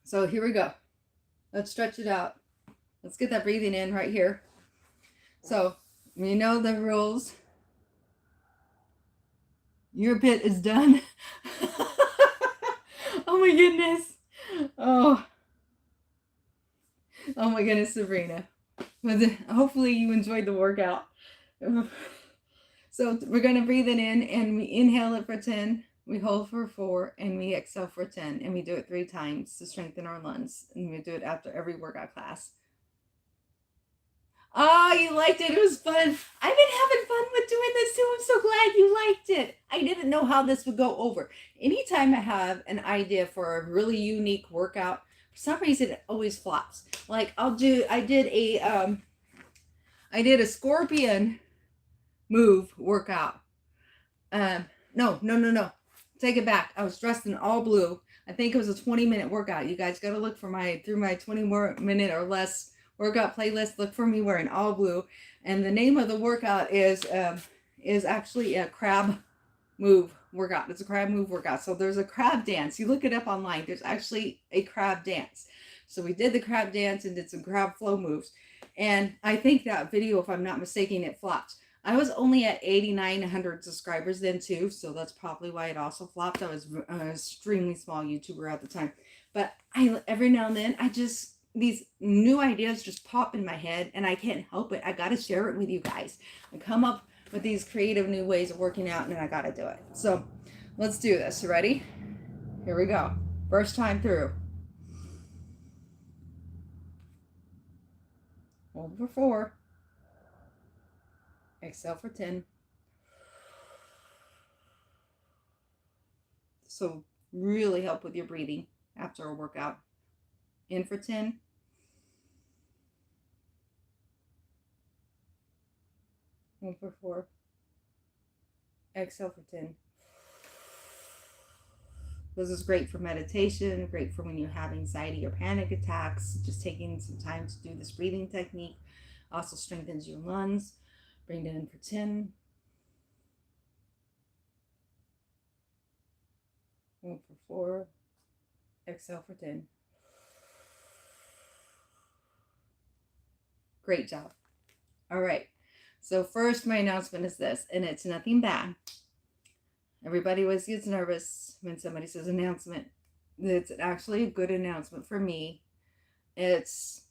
So here we go. Let's stretch it out. Let's get that breathing in right here. So you know the rules. Your bit is done. Oh my goodness. Oh my goodness, Sabrina. But hopefully you enjoyed the workout. So we're going to breathe it in and we inhale it for 10. We hold for 4 and we exhale for 10. And we do it 3 times to strengthen our lungs. And we do it after every workout class. Oh, you liked it. It was fun. I've been having fun with doing this too. I'm so glad you liked it. I didn't know how this would go over. Anytime I have an idea for a really unique workout, for some reason it always flops. Like I did a scorpion move workout. No. Take it back. I was dressed in all blue. I think it was a 20-minute workout. You guys got to look for my 20-minute or less workout playlist. Look for me wearing all blue. And the name of the workout is actually a crab move workout. It's a crab move workout. So there's a crab dance. You look it up online. There's actually a crab dance. So we did the crab dance and did some crab flow moves. And I think that video, if I'm not mistaken, it flopped. I was only at 8900 subscribers then too, so that's probably why it also flopped. I was an extremely small YouTuber at the time. But every now and then, these new ideas just pop in my head and I can't help it. I got to share it with you guys. I come up with these creative new ways of working out and I got to do it. So let's do this. Ready? Here we go. First time through. Hold for 4. Exhale for 10. So really help with your breathing after a workout. In for 10. Hold for 4. Exhale for 10. This is great for meditation, great for when you have anxiety or panic attacks. Just taking some time to do this breathing technique also strengthens your lungs. Bring it in for 10. Hold for 4. Exhale for 10. Great job. All right. So first, my announcement is this, and it's nothing bad. Everybody always gets nervous when somebody says announcement. It's actually a good announcement for me. It's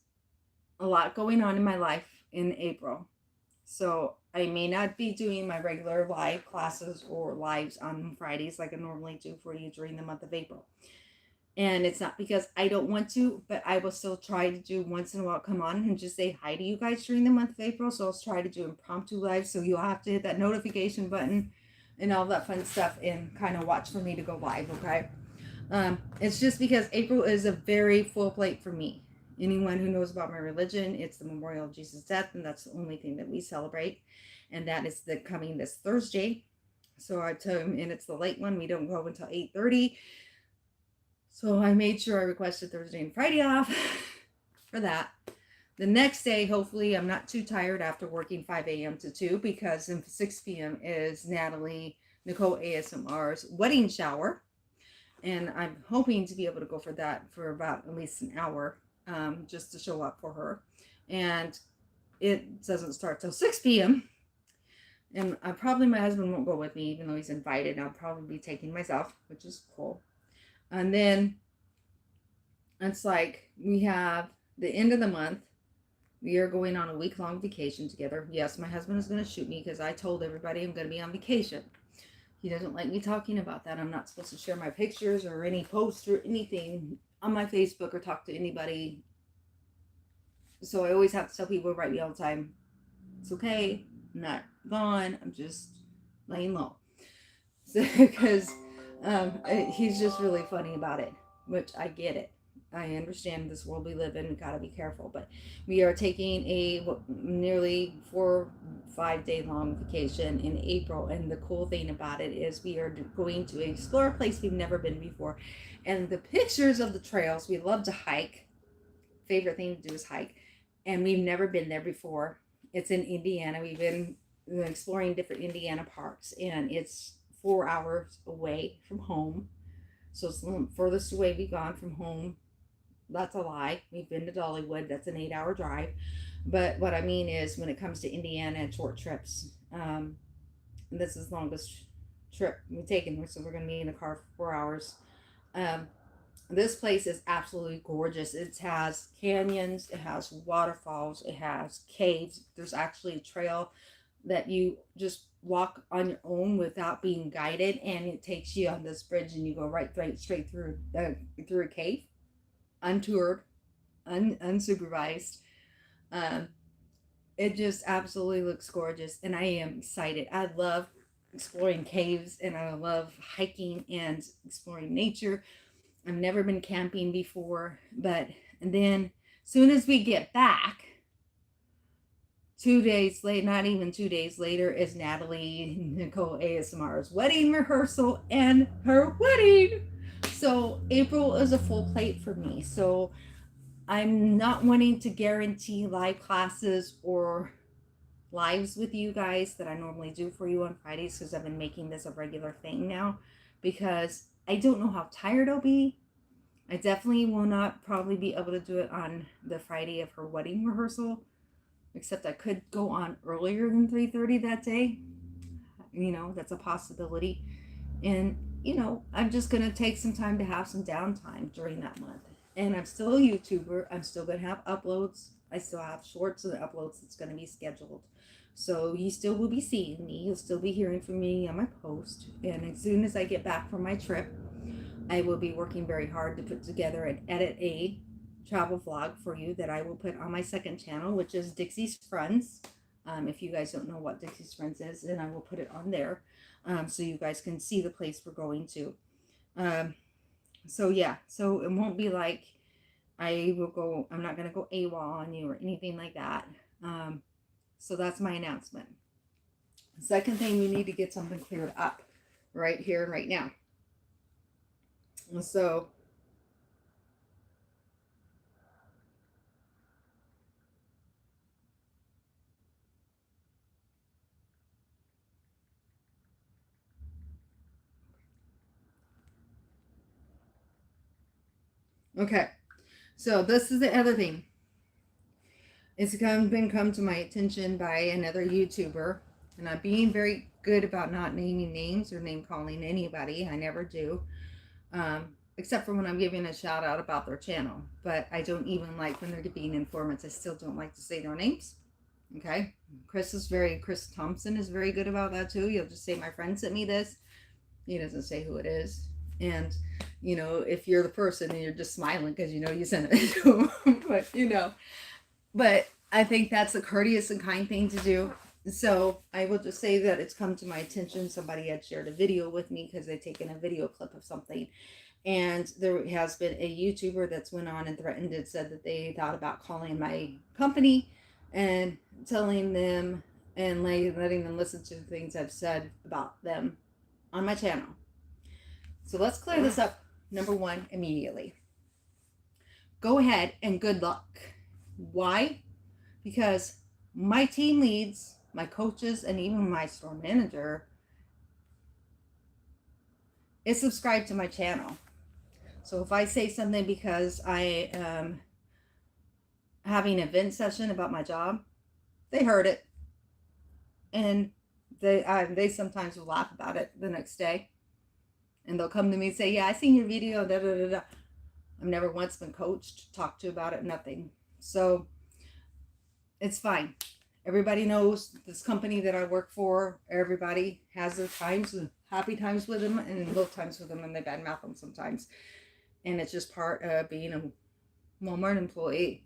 a lot going on in my life in April. So I may not be doing my regular live classes or lives on Fridays like I normally do for you during the month of April. And it's not because I don't want to, but I will still try to do once in a while, come on and just say hi to you guys during the month of April. So I'll try to do impromptu live. So you'll have to hit that notification button and all that fun stuff and kind of watch for me to go live, okay? It's just because April is a very full plate for me. Anyone who knows about my religion, it's the memorial of Jesus' death, and that's the only thing that we celebrate. And that is coming this Thursday. So I tell him, and it's the late one. We don't go until 8:30. So I made sure I requested Thursday and Friday off for that. The next day, hopefully, I'm not too tired after working 5 a.m. to 2 because 6 p.m. is Nicole ASMR's wedding shower. And I'm hoping to be able to go for that for about at least an hour. Just to show up for her. And it doesn't start till 6 p.m. And probably my husband won't go with me, even though he's invited. I'll probably be taking myself, which is cool. And then it's like we have the end of the month. We are going on a week-long vacation together. Yes, my husband is going to shoot me because I told everybody I'm going to be on vacation. He doesn't like me talking about that. I'm not supposed to share my pictures or any posts or anything on my Facebook or talk to anybody. So I always have to tell people write me all the time. It's okay. I'm not gone. I'm just laying low. So, because he's just really funny about it, which I get it. I understand this world we live in. We got to be careful. But we are taking a nearly 4-5 day long vacation in April. And the cool thing about it is we are going to explore a place we've never been before. And the pictures of the trails, we love to hike. Favorite thing to do is hike. And we've never been there before. It's in Indiana. We've been exploring different Indiana parks. And it's 4 hours away from home. So it's the furthest away we've gone from home. That's a lie. We've been to Dollywood. That's an 8-hour drive. But what I mean is when it comes to Indiana and short trips, this is the longest trip we've taken. So we're going to be in the car for 4 hours. This place is absolutely gorgeous. It has canyons. It has waterfalls. It has caves. There's actually a trail that you just walk on your own without being guided, and it takes you on this bridge and you go right straight through a cave, untoured, unsupervised. Um, it just absolutely looks gorgeous, and I am excited. I love exploring caves, and I love hiking and exploring nature. I've never been camping before, but and then soon as we get back, 2 days late, not even 2 days later, is Natalie Nicole ASMR's wedding rehearsal and her wedding. So April is a full plate for me. So I'm not wanting to guarantee live classes or lives with you guys that I normally do for you on Fridays, because I've been making this a regular thing now, because I don't know how tired I'll be. I definitely will not probably be able to do it on the Friday of her wedding rehearsal, except I could go on earlier than 3:30 that day. That's a possibility. And I'm just going to take some time to have some downtime during that month. And I'm still a YouTuber. I'm still going to have uploads. I still have shorts and uploads that's going to be scheduled. So you still will be seeing me. You'll still be hearing from me on my post. And as soon as I get back from my trip, I will be working very hard to put together and edit a travel vlog for you that I will put on my second channel, which is Dixie's Friends. If you guys don't know what Dixie's Friends is, then I will put it on there, so you guys can see the place we're going to. So it won't be like I'm not going to go AWOL on you or anything like that. So that's my announcement. Second thing, we need to get something cleared up right here and right now. So okay, so this is the other thing. It's been come to my attention by another YouTuber, and I'm being very good about not naming names or name calling anybody. I never do, except for when I'm giving a shout out about their channel. But I don't even like when they're being informants. I still don't like to say their names. Okay, Chris Thompson is very good about that too. You'll just say, my friend sent me this. He doesn't say who it is. And if you're the person and you're just smiling because you sent it to him, but I think that's a courteous and kind thing to do. So I will just say that it's come to my attention. Somebody had shared a video with me because they'd taken a video clip of something, and there has been a YouTuber that's went on and threatened and said that they thought about calling my company and telling them and letting them listen to the things I've said about them on my channel. So let's clear this up. Number one, immediately. Go ahead and good luck. Why? Because my team leads, my coaches, and even my store manager is subscribed to my channel. So if I say something because I am having an event session about my job, they heard it. And they sometimes will laugh about it the next day. And they'll come to me and say, yeah, I seen your video, da da da da. I've never once been coached, talked to about it, nothing. So it's fine. Everybody knows this company that I work for. Everybody has their times, happy times with them and low times with them, and they badmouth them sometimes. And it's just part of being a Walmart employee.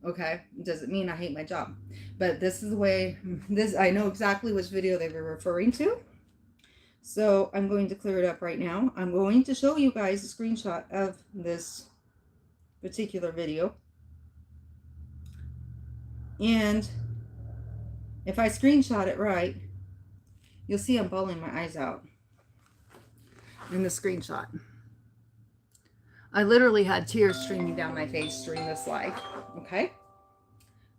Okay, doesn't mean I hate my job, but this is the way. I know exactly which video they were referring to. So I'm going to clear it up right now. I'm going to show you guys a screenshot of this particular video. And if I screenshot it right, you'll see I'm bawling my eyes out in the screenshot. I literally had tears streaming down my face during this live. Okay?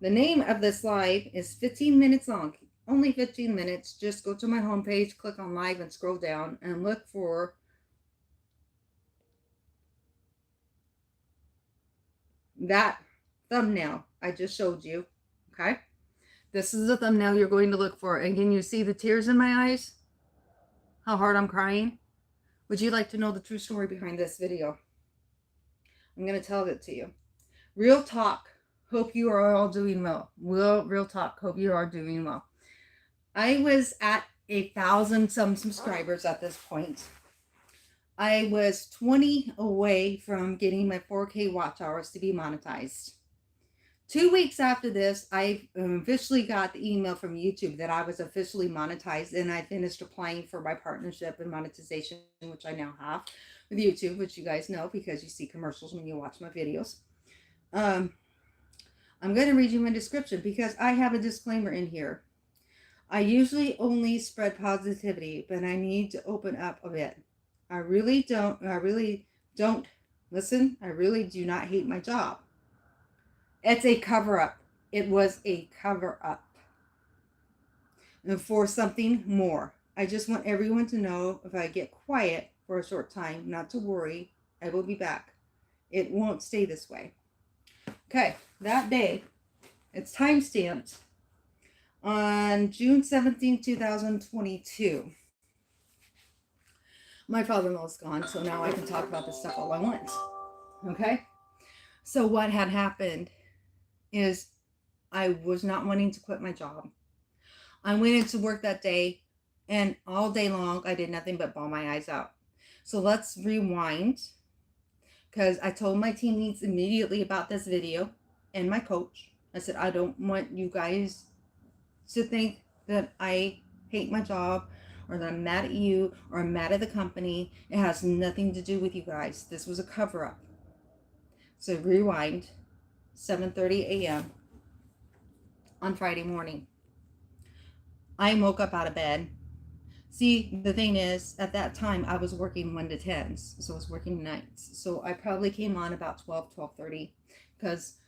The name of this live is 15 minutes long. Only 15 minutes. Just go to my homepage, click on live, and scroll down and look for that thumbnail I just showed you. Okay? This is the thumbnail you're going to look for. And can you see the tears in my eyes? How hard I'm crying? Would you like to know the true story behind this video? I'm going to tell it to you. Real talk. Hope you are all doing well. Real talk. Hope you are doing well. I was at 1,000 some subscribers at this point. I was 20 away from getting my 4K watch hours to be monetized. 2 weeks after this, I officially got the email from YouTube that I was officially monetized, and I finished applying for my partnership and monetization, which I now have with YouTube, which you guys know because you see commercials when you watch my videos. I'm going to read you my description because I have a disclaimer in here. I usually only spread positivity, but I need to open up a bit. I really don't, listen, I really do not hate my job. It's a cover-up. It was a cover-up. And for something more. I just want everyone to know if I get quiet for a short time, not to worry, I will be back. It won't stay this way. Okay, that day, it's time-stamped on June 17, 2022. My father-in-law's gone, so now I can talk about this stuff all I want. Okay? So what had happened is I was not wanting to quit my job. I went into work that day, and all day long, I did nothing but bawl my eyes out. So let's rewind, because I told my team leads immediately about this video and my coach. I said, I don't want you guys to think that I hate my job or that I'm mad at you or I'm mad at the company. It has nothing to do with you guys. This was a cover-up. So rewind, 7:30 a.m. on Friday morning. I woke up out of bed. See, the thing is, at that time, I was working 1 to 10s, so I was working nights. So I probably came on about 12:30, because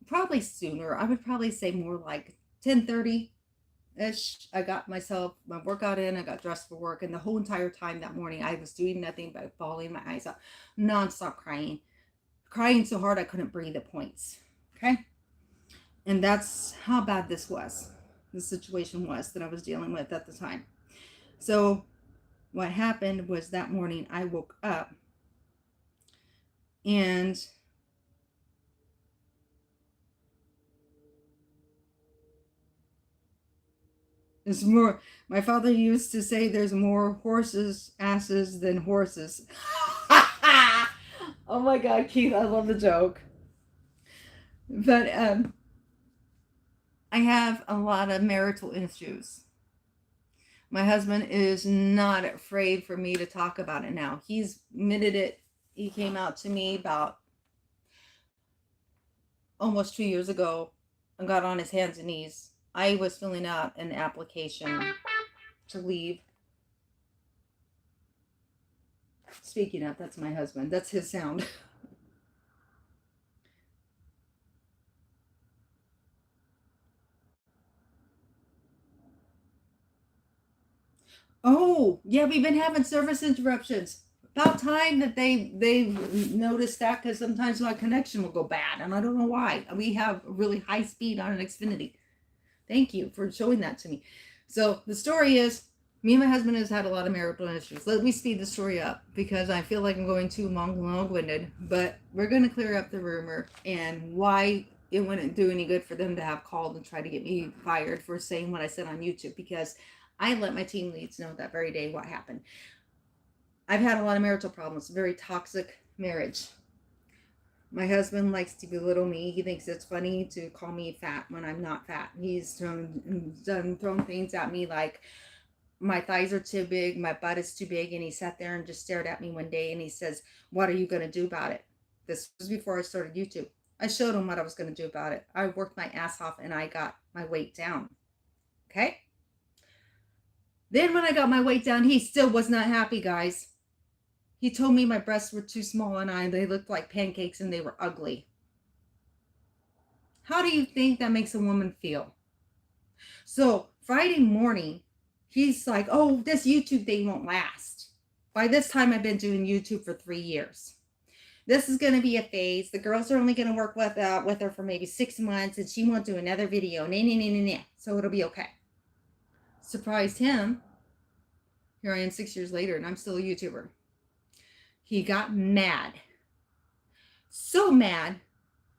probably sooner. I would probably say more like 10:30-ish. I got myself my workout in, I got dressed for work, and the whole entire time that morning, I was doing nothing but bawling my eyes out, nonstop crying so hard I couldn't breathe at points. Okay? And that's how bad the situation was that I was dealing with at the time. So what happened was that morning I woke up and there's more. My father used to say there's more horses' asses than horses. Oh my God, Keith, I love the joke. But I have a lot of marital issues. My husband is not afraid for me to talk about it now. He's admitted it. He came out to me about almost 2 years ago and got on his hands and knees. I was filling out an application to leave. Speaking of, that's my husband. That's his sound. Oh, yeah, we've been having service interruptions. About time that they've noticed that, because sometimes my connection will go bad, and I don't know why. We have really high speed on an Xfinity. Thank you for showing that to me. So the story is, me and my husband has had a lot of marital issues. Let me speed the story up because I feel like I'm going too long-winded, but we're going to clear up the rumor and why it wouldn't do any good for them to have called and try to get me fired for saying what I said on YouTube, because I let my team leads know that very day what happened. I've had a lot of marital problems, very toxic marriage. My husband likes to belittle me. He thinks it's funny to call me fat when I'm not fat. He's thrown things at me like my thighs are too big, my butt is too big, and he sat there and just stared at me one day and he says, what are you going to do about it? This was before I started YouTube. I showed him what I was going to do about it. I worked my ass off and I got my weight down. Okay? Then when I got my weight down, he still was not happy, guys. He told me my breasts were too small and they looked like pancakes and they were ugly. How do you think that makes a woman feel? So Friday morning, he's like, oh, this YouTube thing won't last. By this time, I've been doing YouTube for 3 years. This is going to be a phase. The girls are only going to work with her for maybe 6 months, and she won't do another video. So it'll be okay. Surprised him. Here I am 6 years later, and I'm still a YouTuber. He got mad. So mad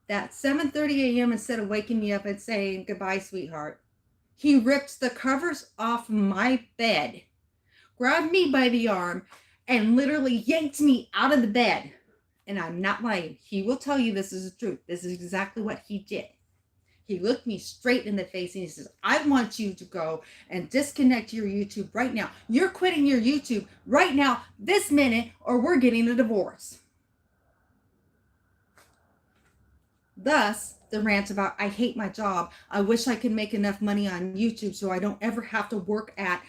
that 7:30 a.m. instead of waking me up and saying, goodbye, sweetheart, He ripped the covers off my bed, grabbed me by the arm, and literally yanked me out of the bed. And I'm not lying. He will tell you this is the truth. This is exactly what he did. He looked me straight in the face and he says, I want you to go and disconnect your YouTube right now. You're quitting your YouTube right now, this minute, or we're getting a divorce. Thus, the rant about, I hate my job. I wish I could make enough money on YouTube so I don't ever have to work at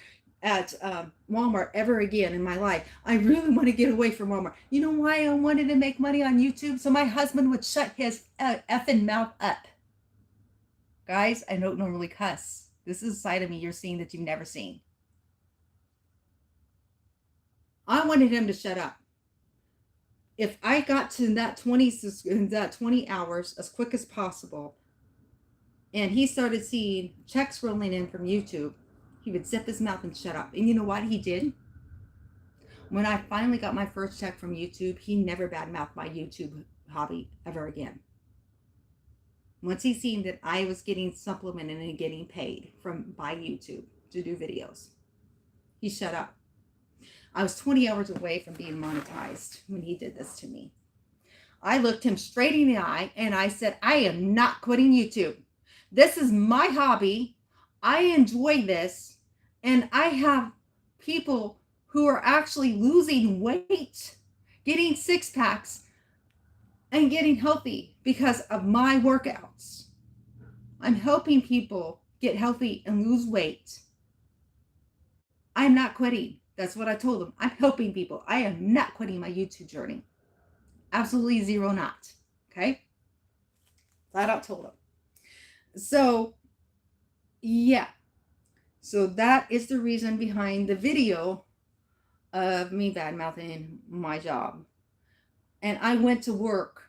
Walmart ever again in my life. I really want to get away from Walmart. You know why I wanted to make money on YouTube? So my husband would shut his effing mouth up. Guys, I don't normally cuss. This is a side of me you're seeing that you've never seen. I wanted him to shut up. If I got to that 20 hours as quick as possible, and he started seeing checks rolling in from YouTube, he would zip his mouth and shut up. And you know what he did? When I finally got my first check from YouTube, he never badmouthed my YouTube hobby ever again. Once he seen that I was getting supplemented and getting paid by YouTube to do videos, he shut up. I was 20 hours away from being monetized when he did this to me. I looked him straight in the eye and I said, I am not quitting YouTube. This is my hobby. I enjoy this. And I have people who are actually losing weight, getting six packs, and getting healthy because of my workouts. I'm helping people get healthy and lose weight. I'm not quitting. That's what I told them. I'm helping people. I am not quitting my YouTube journey. Absolutely zero not. Okay? Flat out told them. So, yeah. So that is the reason behind the video of me bad-mouthing my job. And I went to work.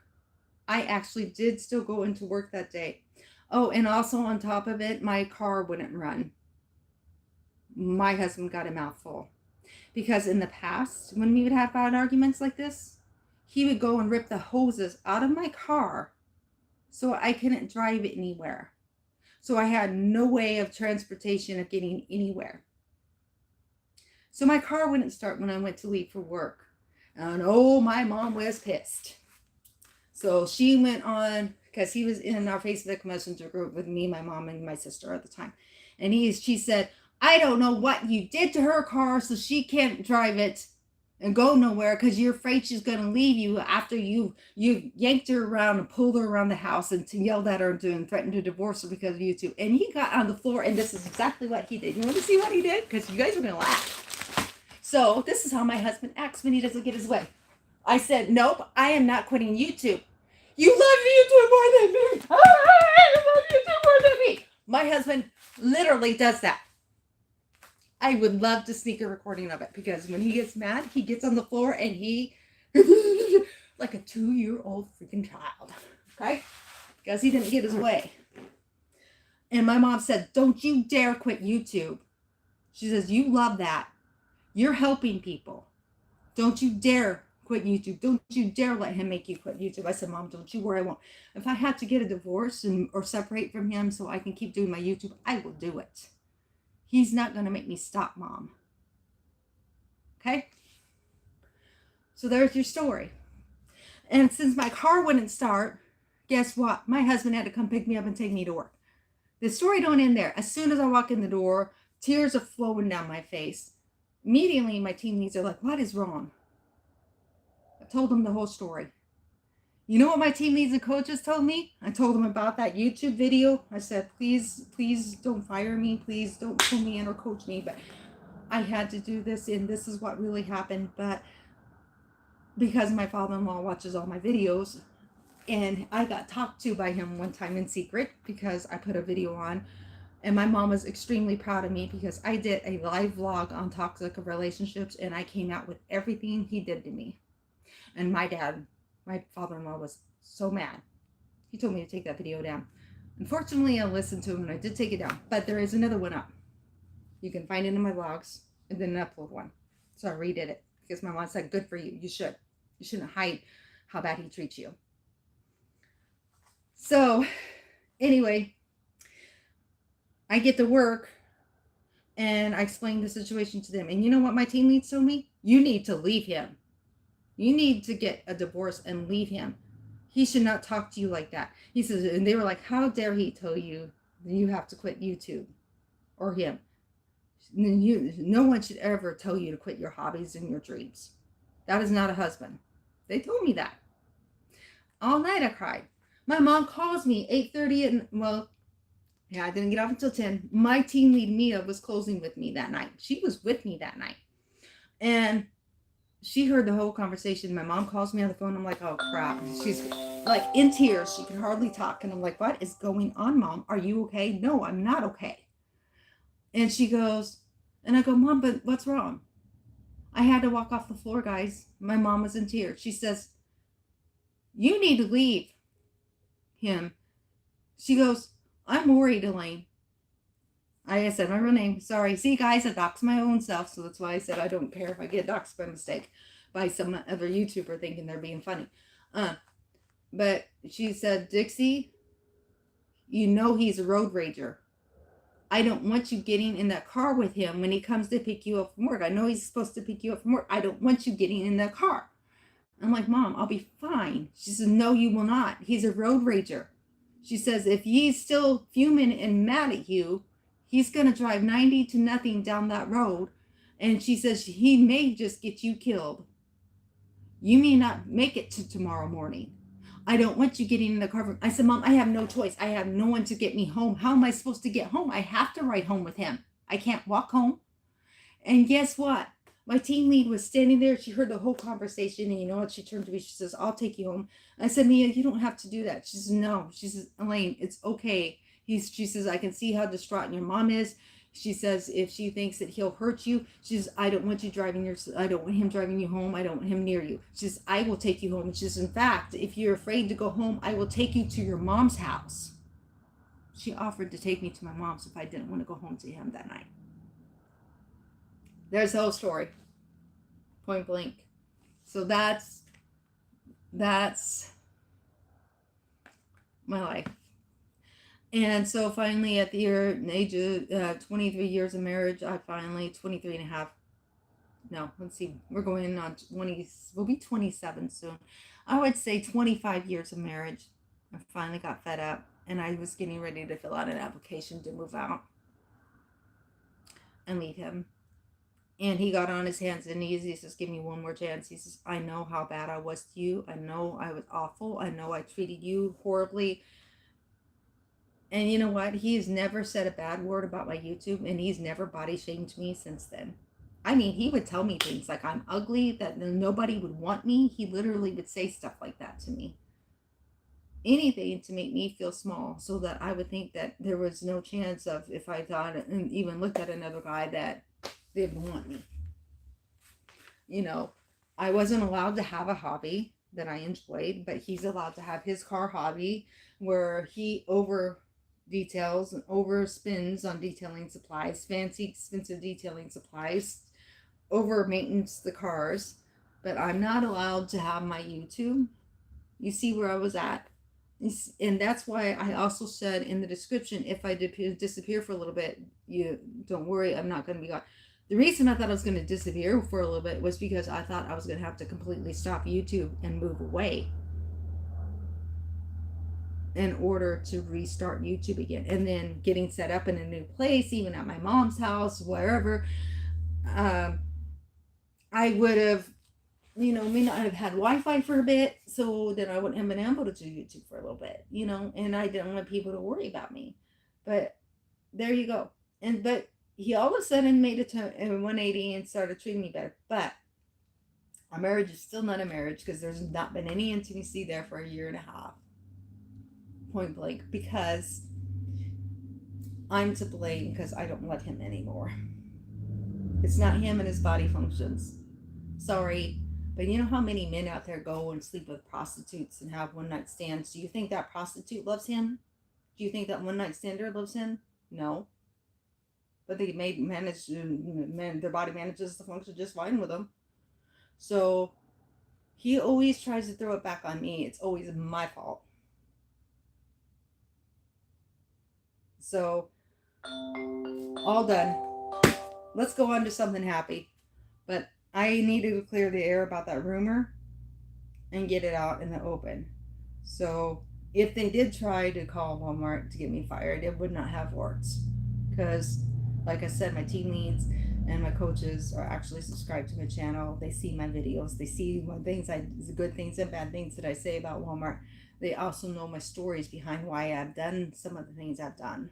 I actually did still go into work that day. Oh, and also on top of it, my car wouldn't run. My husband got a mouthful. Because in the past, when we would have bad arguments like this, he would go and rip the hoses out of my car so I couldn't drive it anywhere. So I had no way of transportation of getting anywhere. So my car wouldn't start when I went to leave for work. And oh, my mom was pissed. So she went on, because he was in our Facebook Messenger group with me, my mom, and my sister at the time. And she said, I don't know what you did to her car so she can't drive it and go nowhere because you're afraid she's going to leave you after you yanked her around and pulled her around the house and yelled at her and threatened to divorce her because of YouTube. And he got on the floor, and this is exactly what he did. You want to see what he did? Because you guys are going to laugh. So this is how my husband acts when he doesn't get his way. I said, nope, I am not quitting YouTube. You love YouTube more than me. I love YouTube more than me. My husband literally does that. I would love to sneak a recording of it because when he gets mad, he gets on the floor and he like a 2-year-old freaking child. Okay? Because he didn't get his way. And my mom said, don't you dare quit YouTube. She says, you love that. You're helping people. Don't you dare quit YouTube. Don't you dare let him make you quit YouTube. I said, Mom, don't you worry, I won't. If I have to get a divorce or separate from him so I can keep doing my YouTube, I will do it. He's not going to make me stop, Mom. Okay? So there's your story. And since my car wouldn't start, guess what? My husband had to come pick me up and take me to work. The story don't end there. As soon as I walk in the door, tears are flowing down my face. Immediately, my team leads are like, what is wrong? I told them the whole story. You know what my team leads and coaches told me? I told them about that YouTube video. I said, please don't fire me. Please don't pull me in or coach me. But I had to do this, and this is what really happened. But because my father-in-law watches all my videos, and I got talked to by him one time in secret because I put a video on. And my mom was extremely proud of me because I did a live vlog on toxic relationships, and I came out with everything he did to me. And my father-in-law was so mad. He told me to take that video down. Unfortunately, I listened to him and I did take it down. But there is another one up. You can find it in my vlogs and then upload one. So I redid it because my mom said, good for you. You should. You shouldn't hide how bad he treats you. So anyway, I get to work and I explain the situation to them. And you know what my team leads told me? You need to leave him. You need to get a divorce and leave him. He should not talk to you like that. He says, and they were like, how dare he tell you you have to quit YouTube or him? No one should ever tell you to quit your hobbies and your dreams. That is not a husband. They told me that. All night I cried. My mom calls me 8:30 and well, yeah, I didn't get off until 10. My team lead Mia was closing with me that night. She was with me that night. And she heard the whole conversation. My mom calls me on the phone. I'm like, oh crap. She's like in tears. She can hardly talk. And I'm like, what is going on, Mom? Are you okay? No, I'm not okay. And she goes, and I go, Mom, but what's wrong? I had to walk off the floor, guys. My mom was in tears. She says, you need to leave him. She goes, I'm worried, Elaine. I said my real name. Sorry. See, guys, I dox my own self. So that's why I said I don't care if I get doxed by mistake by some other YouTuber thinking they're being funny. But she said, Dixie, you know he's a road rager. I don't want you getting in that car with him when he comes to pick you up from work. I know he's supposed to pick you up from work. I don't want you getting in that car. I'm like, Mom, I'll be fine. She says, no, you will not. He's a road rager. She says, if he's still fuming and mad at you, he's going to drive 90 to nothing down that road. And she says, he may just get you killed. You may not make it to tomorrow morning. I don't want you getting in the car. I said, Mom, I have no choice. I have no one to get me home. How am I supposed to get home? I have to ride home with him. I can't walk home. And guess what? My team lead was standing there. She heard the whole conversation. And you know what? She turned to me. She says, I'll take you home. I said, Mia, you don't have to do that. She says, no. She says, Elaine, it's okay. She says, I can see how distraught your mom is. She says, if she thinks that he'll hurt you, she says, I don't want you driving I don't want him driving you home. I don't want him near you. She says, I will take you home. She says, in fact, if you're afraid to go home, I will take you to your mom's house. She offered to take me to my mom's if I didn't want to go home to him that night. There's the whole story. Point blank. So that's my life. And so finally at the age of 23 years of marriage, I finally, 23 and a half, no, let's see, we're going on 20, we'll be 27 soon. I would say 25 years of marriage. I finally got fed up and I was getting ready to fill out an application to move out and leave him. And he got on his hands and knees. He says, give me one more chance. He says, I know how bad I was to you. I know I was awful. I know I treated you horribly. And you know what? He has never said a bad word about my YouTube, and he's never body shamed me since then. I mean, he would tell me things like I'm ugly, that nobody would want me. He literally would say stuff like that to me. Anything to make me feel small so that I would think that there was no chance of, if I thought and even looked at another guy, that they'd want me. You know, I wasn't allowed to have a hobby that I enjoyed, but he's allowed to have his car hobby where he over details and overspends on detailing supplies, fancy expensive detailing supplies, over maintenance the cars. But I'm not allowed to have my YouTube. You see where I was at. And that's why I also said in the description, if I disappear for a little bit, you don't worry, I'm not going to be gone. The reason I thought I was going to disappear for a little bit was because I thought I was going to have to completely stop YouTube and move away in order to restart YouTube again. And then getting set up in a new place, even at my mom's house, wherever, I would have, may not have had Wi-Fi for a bit, so then I wouldn't have been able to do YouTube for a little bit, and I didn't want people to worry about me. But there you go. But he all of a sudden made a 180 and started treating me better. But our marriage is still not a marriage because there's not been any intimacy there for a year and a half. Point blank, because I'm to blame because I don't love him anymore. It's not him and his body functions. Sorry, but you know how many men out there go and sleep with prostitutes and have one night stands? Do you think that prostitute loves him? Do you think that one night stander loves him? No. But they their body manages to function just fine with them. So he always tries to throw it back on me. It's always my fault. So All done. Let's go on to something happy. But I needed to clear the air about that rumor and get it out in the open. So if they did try to call Walmart to get me fired, it would not have worked. Because, like I said, my team leads and my coaches are actually subscribed to my channel. They see my videos. They see what things the good things and bad things that I say about Walmart. They also know my stories behind why I've done some of the things I've done.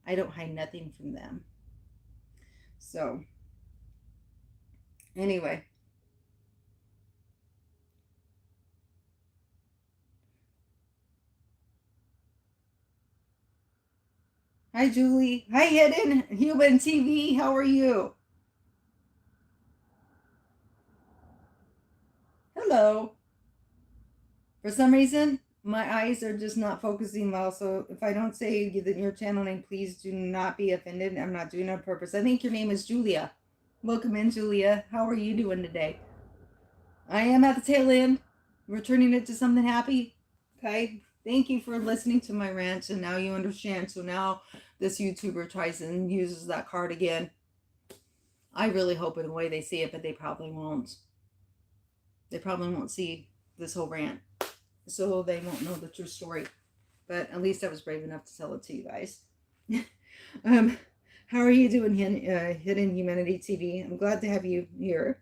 I don't hide nothing from them. So, anyway. Hi, Julie. Hi, Hidden Human TV. How are you? Hello. For some reason, my eyes are just not focusing well. So if I don't say your channel name, please do not be offended. I'm not doing it on purpose. I think your name is Julia. Welcome in, Julia. How are you doing today? I am at the tail end. We're turning it to something happy. Okay. Thank you for listening to my rant. And now you understand. So now this YouTuber tries and uses that card again. I really hope in the way they see it, but they probably won't. They probably won't see this whole rant. So they won't know the true story. But at least I was brave enough to tell it to you guys. um, how are you doing, Hidden Humanity TV? I'm glad to have you here.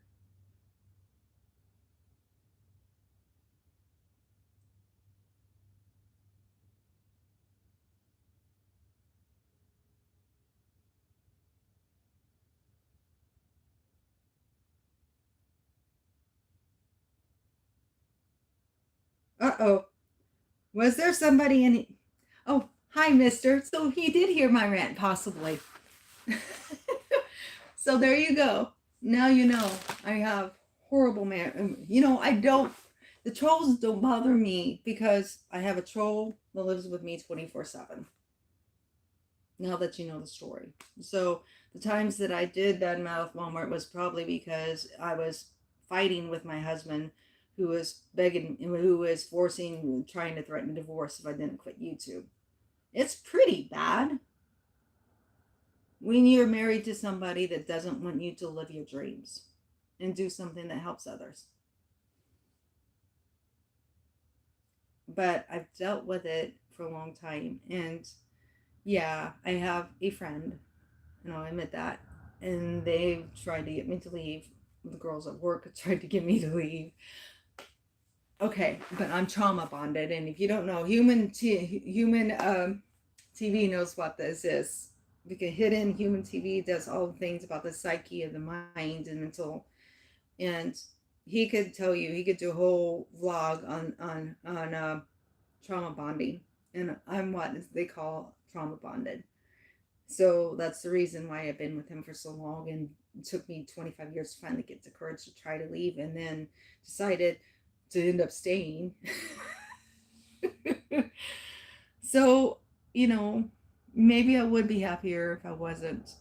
Uh-oh. Was there somebody in... Oh, hi, mister. So he did hear my rant, possibly. So there you go. Now you know I have horrible man. I don't... The trolls don't bother me because I have a troll that lives with me 24/7. Now that you know the story. So the times that I did badmouth Walmart was probably because I was fighting with my husband, who was begging, who was trying to threaten divorce if I didn't quit YouTube. It's pretty bad when you're married to somebody that doesn't want you to live your dreams and do something that helps others. But I've dealt with it for a long time, and yeah, I have a friend, and I'll admit that, and they've tried to get me to leave. The girls at work have tried to get me to leave. Okay, but I'm trauma bonded, and if you don't know, human TV knows what this is. Because Hidden Human TV does all the things about the psyche of the mind and mental, and he could tell you, he could do a whole vlog on trauma bonding, and I'm what they call trauma bonded. So that's the reason why I've been with him for so long, and it took me 25 years to finally get the courage to try to leave, and then decided to end up staying. So, maybe I would be happier if I wasn't,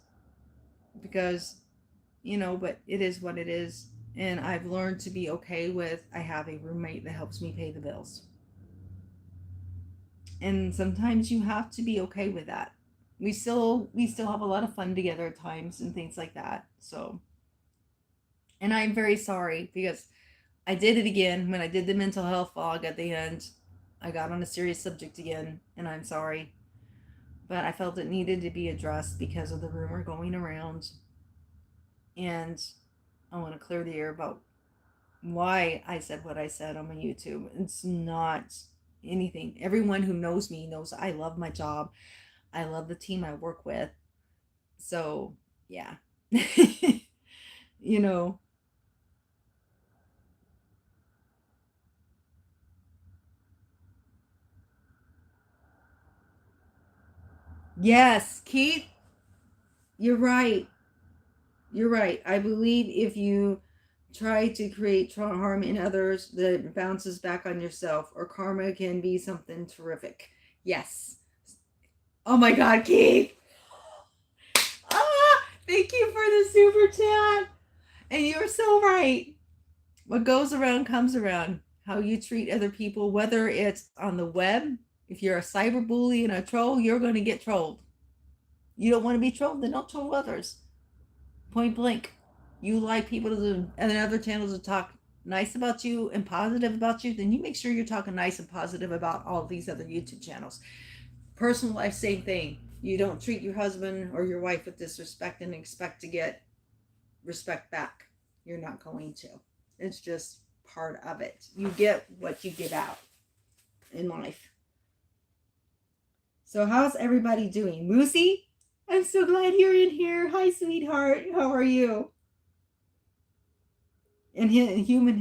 because, but it is what it is. And I've learned to be okay with, I have a roommate that helps me pay the bills. And sometimes you have to be okay with that. We still have a lot of fun together at times and things like that. So, and I'm very sorry because I did it again when I did the mental health vlog at the end. I got on a serious subject again, and I'm sorry. But I felt it needed to be addressed because of the rumor going around. And I want to clear the air about why I said what I said on my YouTube. It's not anything. Everyone who knows me knows I love my job. I love the team I work with. So, yeah. you know, yes, Keith, you're right. You're right. I believe if you try to create harm in others, that it bounces back on yourself, or karma can be something terrific. Yes. Oh my God, Keith. Thank you for the super chat. And you're so right. What goes around comes around. How you treat other people, whether it's on the web, if you're a cyberbully and a troll, you're going to get trolled. You don't want to be trolled, then don't troll others. Point blank. You like people and other channels to talk nice about you and positive about you, then you make sure you're talking nice and positive about all these other YouTube channels. Personal life, same thing. You don't treat your husband or your wife with disrespect and expect to get respect back. You're not going to. It's just part of it. You get what you give out in life. So how's everybody doing? Lucy, I'm so glad you're in here. Hi, sweetheart. How are you? And Hidden Human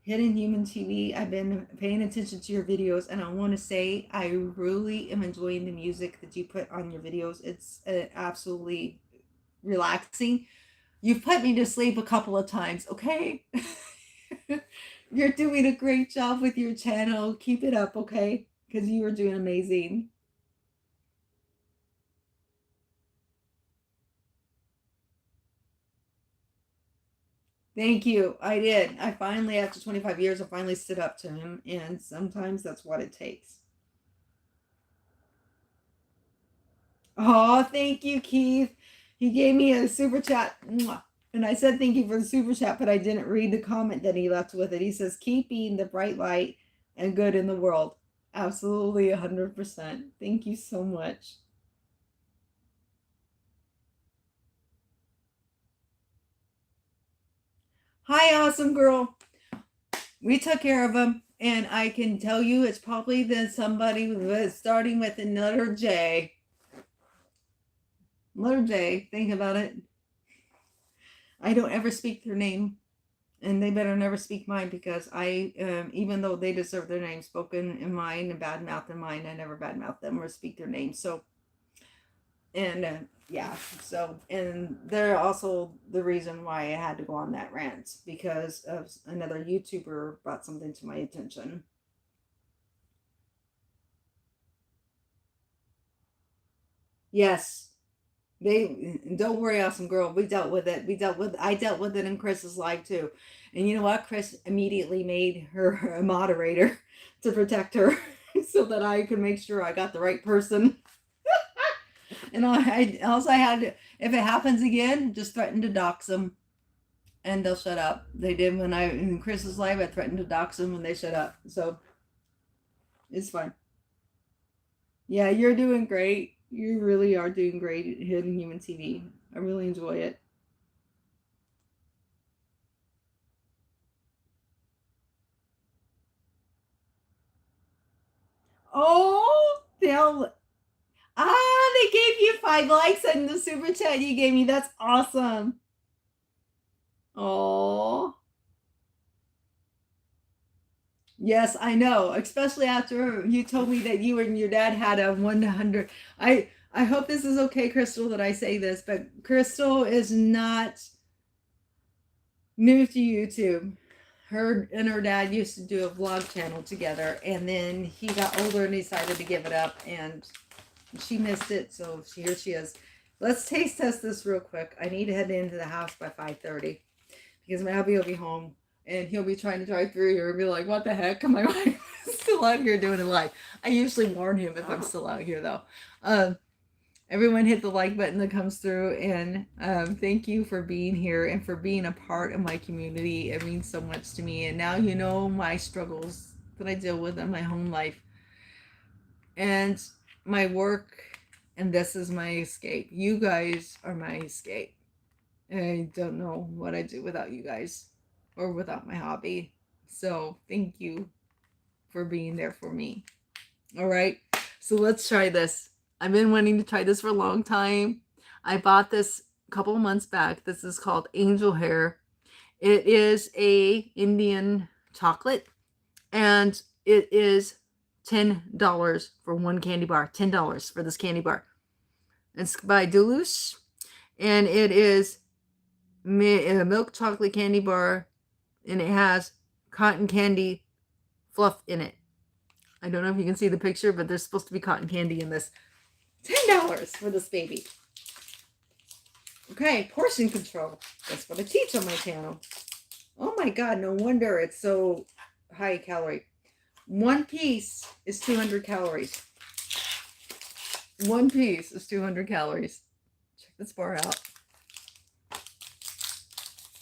TV, I've been paying attention to your videos, and I want to say I really am enjoying the music that you put on your videos. It's absolutely relaxing. You've put me to sleep a couple of times, okay? You're doing a great job with your channel. Keep it up, okay? Because you are doing amazing. Thank you. I did. I finally, after 25 years, I finally stood up to him, and sometimes that's what it takes. Oh, thank you, Keith. He gave me a super chat. And I said thank you for the super chat, but I didn't read the comment that he left with it. He says, keep being the bright light and good in the world. Absolutely 100%. Thank you so much. Hi, awesome girl. We took care of him, and I can tell you it's probably then somebody starting with another J. Letter J, think about it. I don't ever speak their name, and they better never speak mine, because I, even though they deserve their name spoken in mine and bad mouth in mine, I never bad mouth them or speak their name. So, and yeah, so, and they're also the reason why I had to go on that rant, because of another YouTuber brought something to my attention. Yes. Don't worry, awesome girl. We dealt with it. I dealt with it in Chris's life too. And you know what? Chris immediately made her a moderator to protect her so that I could make sure I got the right person. And I also had to, if it happens again, just threaten to dox them and they'll shut up. They did when I, in Chris's life, I threatened to dox them and they shut up. So it's fine. Yeah, you're doing great. You really are doing great at Hidden Human TV. I really enjoy it. Oh, they gave you 5 likes in the super chat you gave me. That's awesome. Oh. Yes, I know. Especially after you told me that you and your dad had a 100. I hope this is okay, Crystal, that I say this, but Crystal is not new to YouTube. Her and her dad used to do a vlog channel together, and then he got older and decided to give it up, and she missed it, so here she is. Let's taste test this real quick. I need to head into the house by 5:30 because my hubby will be home, and he'll be trying to drive through here and be like, what the heck? Am I still out here doing it live? I usually warn him if I'm still out here, though. Everyone hit the like button that comes through, and thank you for being here and for being a part of my community. It means so much to me, and now you know my struggles that I deal with in my home life and my work, and this is my escape. You guys are my escape. I don't know what I'd do without you guys or without my hobby. So thank you for being there for me. All right, so let's try this. I've been wanting to try this for a long time. I bought this a couple of months back. This is called Angel Hair. It is a Indian chocolate, and it is $10 for one candy bar. $10 for this candy bar. It's by Duluth, and it is a milk chocolate candy bar, and it has cotton candy fluff in it. I don't know if you can see the picture, but there's supposed to be cotton candy in this. $10 for this baby. Okay, portion control. That's what I teach on my channel. Oh my God, no wonder it's so high calorie. One piece is 200 calories. One piece is 200 calories. Check this bar out.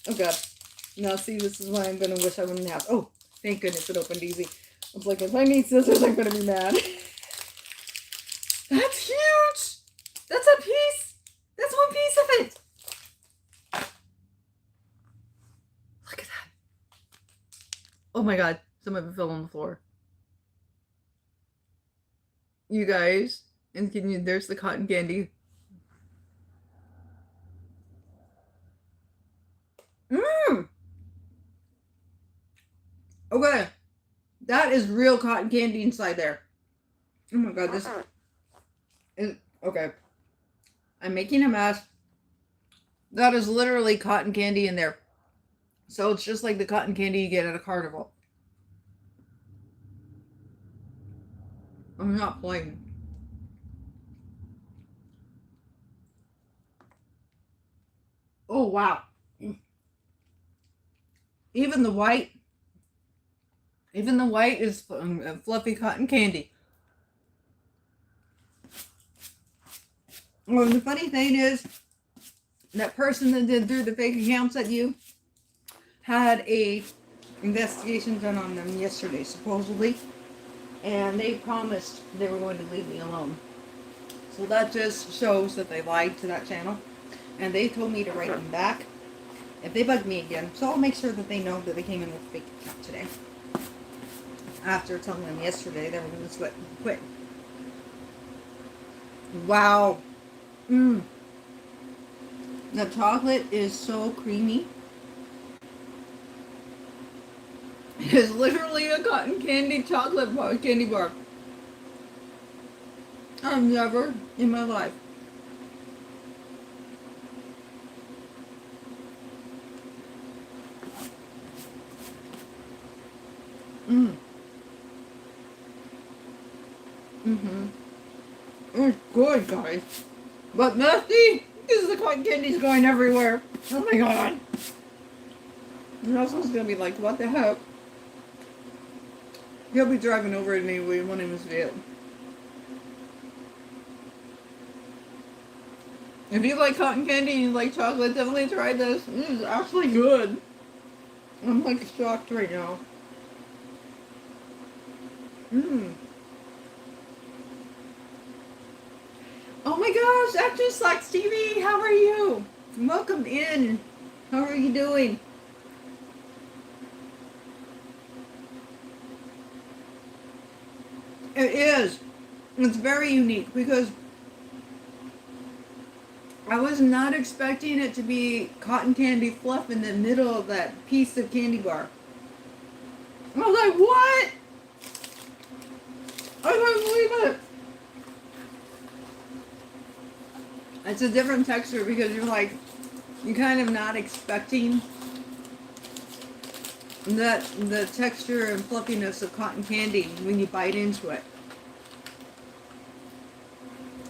Oh god. Now see, this is why I'm gonna wish I wouldn't have. Oh, thank goodness it opened easy. I was like, if I need scissors, I'm gonna be mad. That's huge! That's a piece! That's one piece of it! Look at that. Oh my god, some of it fell on the floor. You guys, and there's the cotton candy. Mmm! Okay. That is real cotton candy inside there. Oh my god, this is... Okay. I'm making a mess. That is literally cotton candy in there. So it's just like the cotton candy you get at a carnival. I'm not playing. Oh, wow. Even the white is fluffy cotton candy. Well, the funny thing is, that person that did through the fake accounts at you had a investigation done on them yesterday, supposedly, and they promised they were going to leave me alone. So that just shows that they lied to that channel, and they told me to write them back if they bug me again. So I'll make sure that they know that they came in with a fake account today, after telling them yesterday they were going to quit. Wow. Mmm. The chocolate is so creamy. It is literally a cotton candy chocolate bar, candy bar. I've never in my life. Mmm. Mm-hmm. It's good, guys. But nasty, because the cotton candy's going everywhere. Oh my god. And Russell's gonna be like, what the heck? He'll be driving over to me when he was it. If you like cotton candy and you like chocolate, definitely try this. This is actually good. I'm like shocked right now. Mmm. Oh my gosh, After Slacks TV, how are you? Welcome in. How are you doing? It is. It's very unique because I was not expecting it to be cotton candy fluff in the middle of that piece of candy bar. I was like, what? I can't believe it. It's a different texture because you're kind of not expecting the texture and fluffiness of cotton candy when you bite into it.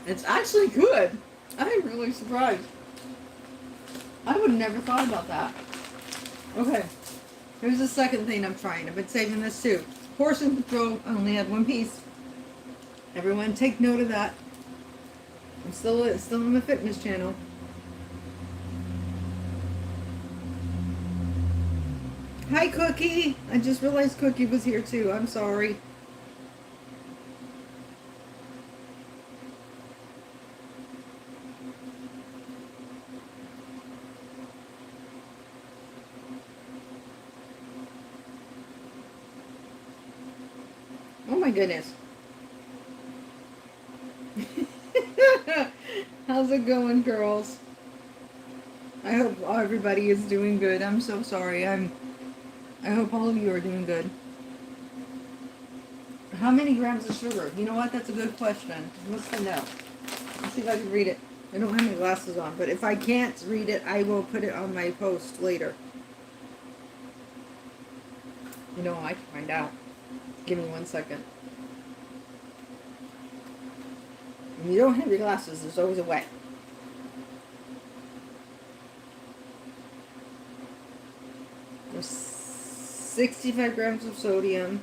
It's actually good. I'm really surprised. I would have never thought about that. Okay, here's the second thing I'm trying. I've been saving this too. Portion control. I only had one piece. Everyone take note of that. I'm still on the fitness channel. Hi, Cookie. I just realized Cookie was here too. I'm sorry. Oh my goodness. How's it going, girls? I hope everybody is doing good. I'm so sorry. I hope all of you are doing good. How many grams of sugar? You know what? That's a good question. What's the note? Let's see if I can read it. I don't have my glasses on, but if I can't read it, I will put it on my post later. You know, I can find out. Give me 1 second. When you don't have your glasses, there's always a way. There's 65 grams of sodium.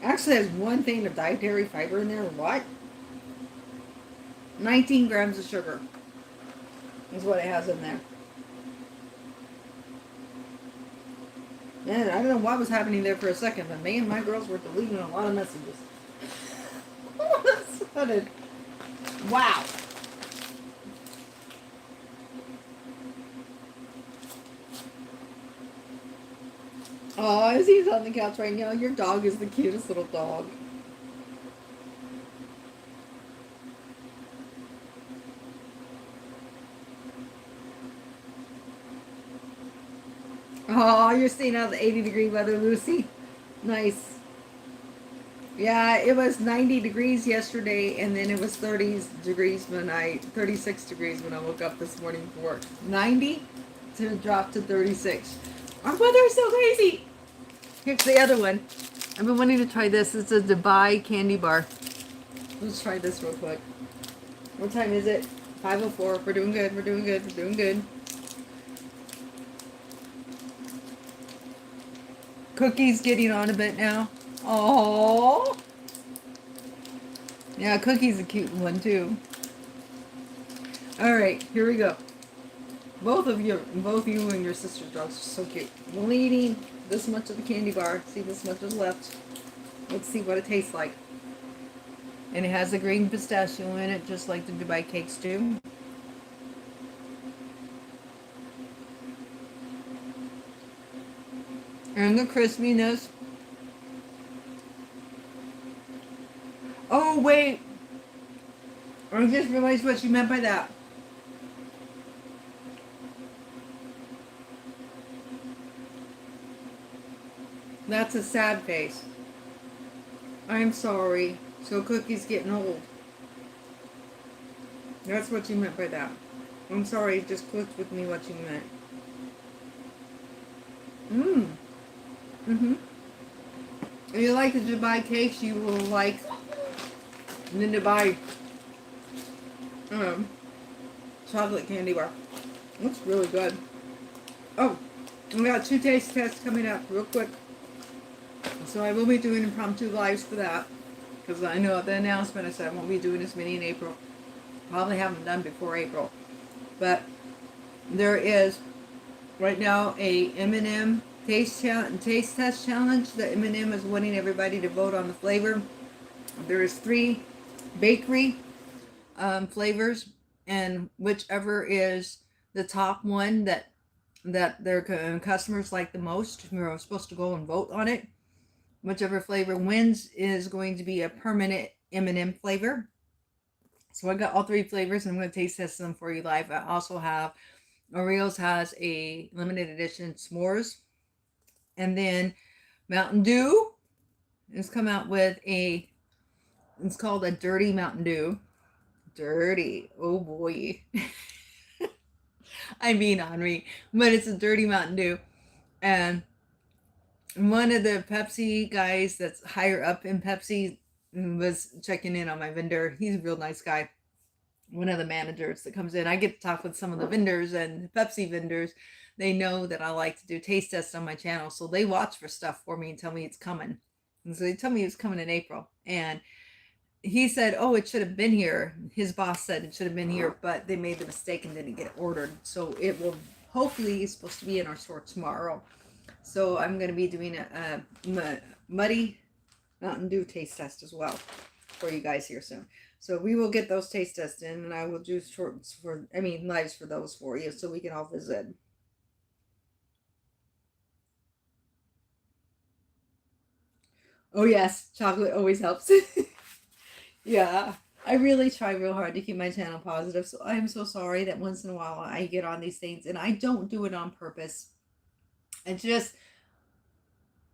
Actually, actually has one thing of dietary fiber in there. What? 19 grams of sugar is what it has in there. Man, I don't know what was happening there for a second, but man, my girls were deleting a lot of messages. All of a sudden. Wow. Oh, he's on the couch right now. Your dog is the cutest little dog. Oh, you're staying out of the 80-degree weather, Lucy. Nice. Yeah, it was 90 degrees yesterday, and then it was 36 degrees when I woke up this morning for work. 90 to drop to 36. Our weather is so crazy. Here's the other one. I've been wanting to try this. It's a Dubai candy bar. Let's try this real quick. What time is it? 5:04. We're doing good. We're doing good. We're doing good. Cookie's getting on a bit now. Oh. Yeah, Cookie's a cute one too. All right, here we go. Both you and your sister's dogs are so cute. I'm only eating this much of the candy bar. See, this much is left. Let's see what it tastes like. And it has a green pistachio in it, just like the Dubai cakes do. And the crispiness. Oh, wait. I just realized what you meant by that. That's a sad face. I'm sorry. So Cookie's getting old. That's what you meant by that. I'm sorry, just clicked with me what you meant. Mm-hmm. If you like the Dubai cakes, you will like the Dubai chocolate candy bar. Looks really good. Oh, we got 2 taste tests coming up real quick. So I will be doing impromptu lives for that. Because I know at the announcement I said I won't be doing as many in April. Probably haven't done before April. But there is right now a M&M taste test challenge. The M&M is wanting everybody to vote on the flavor. There is 3 bakery flavors, and whichever is the top one that their customers like the most, we're supposed to go and vote on it. Whichever flavor wins is going to be a permanent M&M flavor. So I got all 3 flavors, and I'm going to taste test them for you live. I also have Oreos has a limited edition s'mores, and then Mountain Dew has come out with it's called a dirty Mountain Dew. Dirty, oh boy. I mean Henri, but it's a dirty Mountain Dew. And one of the Pepsi guys that's higher up in Pepsi was checking in on my vendor. He's a real nice guy. One of the managers that comes in. I get to talk with some of the vendors, and the Pepsi vendors, they know that I like to do taste tests on my channel. So they watch for stuff for me and tell me it's coming. And so they tell me it's coming in April. And he said, oh, it should have been here. His boss said it should have been here, but they made the mistake and didn't get it ordered. So it will hopefully is supposed to be in our store tomorrow. So I'm going to be doing a muddy Mountain Dew taste test as well for you guys here soon. So we will get those taste tests in, and I will do lives for those for you so we can all visit. Oh yes, chocolate always helps. Yeah, I really try real hard to keep my channel positive. So I'm so sorry that once in a while I get on these things, and I don't do it on purpose. It's just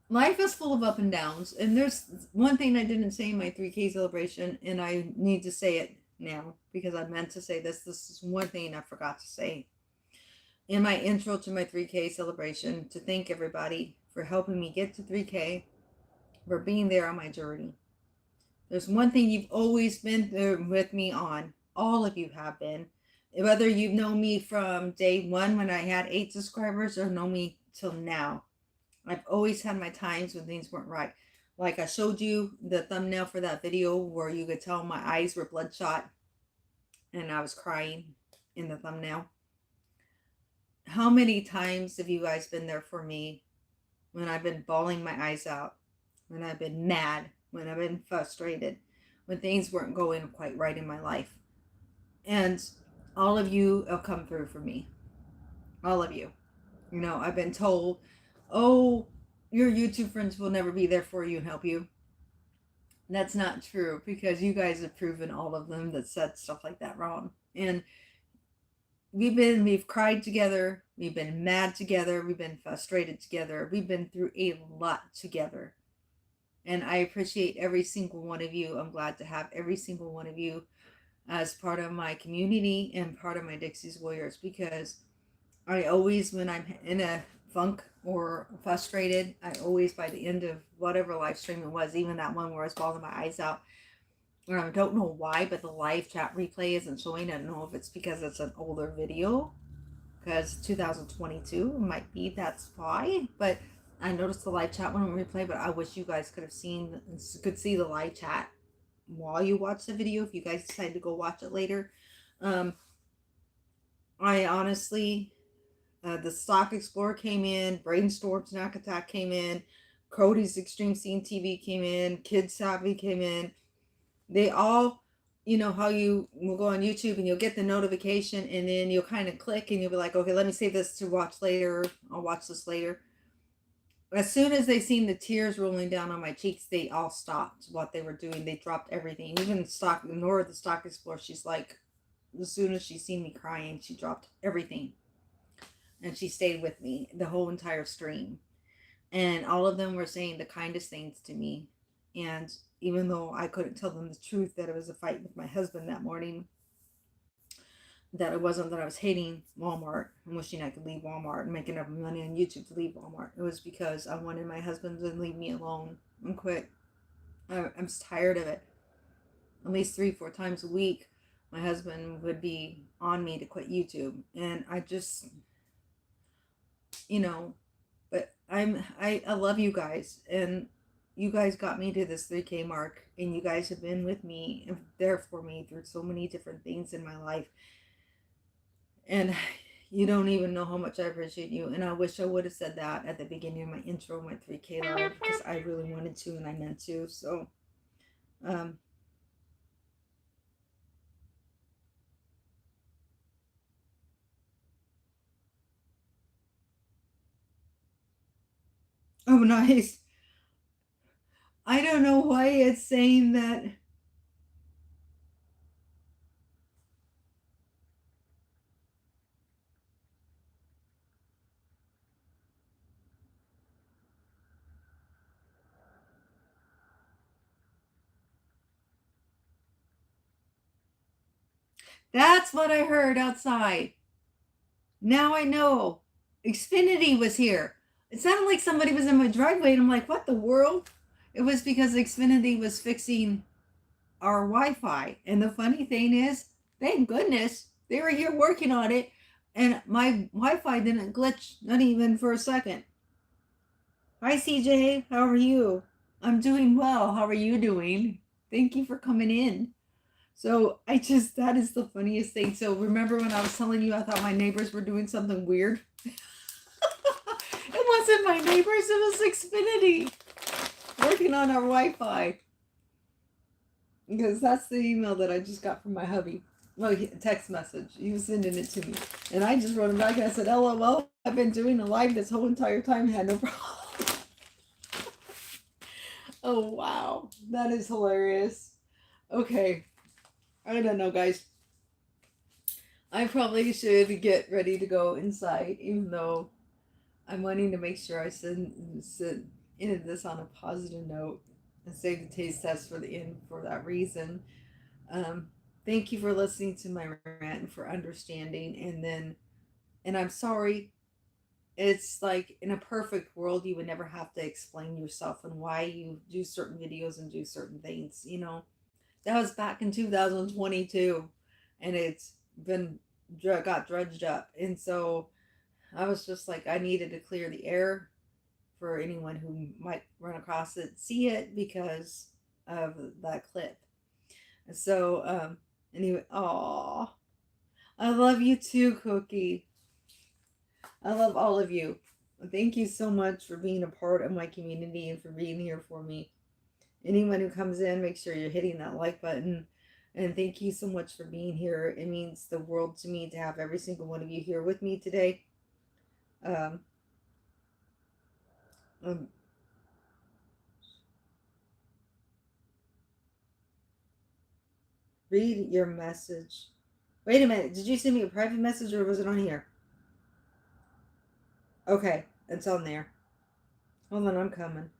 life is full of up and downs, and there's one thing I didn't say in my 3K celebration, and I need to say it now because I meant to say this. This is one thing I forgot to say in my intro to my 3K celebration, to thank everybody for helping me get to 3K, for being there on my journey. There's one thing you've always been there with me on. All of you have been. Whether you've known me from day 1 when I had 8 subscribers or know me till now. I've always had my times when things weren't right. Like I showed you the thumbnail for that video where you could tell my eyes were bloodshot and I was crying in the thumbnail. How many times have you guys been there for me when I've been bawling my eyes out, when I've been mad, when I've been frustrated, when things weren't going quite right in my life? And all of you have come through for me. All of you. You know, I've been told, oh, your YouTube friends will never be there for you and help you. That's not true, because you guys have proven, all of them that said stuff like that, wrong. And we've cried together, we've been mad together, we've been frustrated together, we've been through a lot together. And I appreciate every single one of you. I'm glad to have every single one of you as part of my community and part of my Dixie's Warriors, because I always, when I'm in a funk or frustrated, I always, by the end of whatever live stream it was, even that one where I was bawling my eyes out, I don't know why, but the live chat replay isn't showing. I don't know if it's because it's an older video, because 2022 might be, that's why. But I noticed the live chat one replay, but I wish you guys could see the live chat while you watch the video, if you guys decide to go watch it later. I honestly, the Stock Explorer came in, Brainstorm Snack Attack came in, Cody's Extreme Scene TV came in, Kid Savvy came in. They all, you know how you will go on YouTube and you'll get the notification and then you'll kind of click and you'll be like, okay, let me save this to watch later. I'll watch this later. As soon as they seen the tears rolling down on my cheeks, they all stopped what they were doing. They dropped everything. Even Nora, the Stock Explorer, she's like, as soon as she seen me crying, she dropped everything. And she stayed with me the whole entire stream. And all of them were saying the kindest things to me. And even though I couldn't tell them the truth that it was a fight with my husband that morning, that it wasn't that I was hating Walmart and wishing I could leave Walmart and making enough money on YouTube to leave Walmart. It was because I wanted my husband to leave me alone and quit. I'm tired of it. At least 3-4 times a week, my husband would be on me to quit YouTube. And I just, you know, but I love you guys, and you guys got me to this 3K mark, and you guys have been with me and there for me through so many different things in my life. And you don't even know how much I appreciate you. And I wish I would have said that at the beginning of my intro, my 3K live, because I really wanted to and I meant to. So, oh, nice. I don't know why it's saying that. That's what I heard outside. Now I know. Xfinity was here. It sounded like somebody was in my driveway, and I'm like, what the world? It was because Xfinity was fixing our Wi-Fi. And the funny thing is, thank goodness they were here working on it, and my Wi-Fi didn't glitch, not even for a second. Hi CJ, how are you? I'm doing well. How are you doing? Thank you for coming in. So that is the funniest thing. So remember when I was telling you I thought my neighbors were doing something weird? It wasn't my neighbors, it was Xfinity working on our Wi-Fi. Because that's the email that I just got from my hubby. Well, text message. He was sending it to me. And I just wrote him back and I said, LOL, I've been doing a live this whole entire time, had no problem. Oh, wow. That is hilarious. Okay. I don't know, guys. I probably should get ready to go inside, even though I'm wanting to make sure I ended this on a positive note and save the taste test for the end for that reason. Thank you for listening to my rant and for understanding. And I'm sorry. It's like in a perfect world, you would never have to explain yourself and why you do certain videos and do certain things. You know, that was back in 2022, and it's been got dredged up. And so I was just like, I needed to clear the air for anyone who might run across it, see it because of that clip. So, anyway, oh, I love you too, Cookie. I love all of you. Thank you so much for being a part of my community and for being here for me. Anyone who comes in, make sure you're hitting that like button. And thank you so much for being here. It means the world to me to have every single one of you here with me today. Um, um, read your message. Wait a minute. Did you send me a private message or was it on here? Okay, it's on there. Hold on, I'm coming.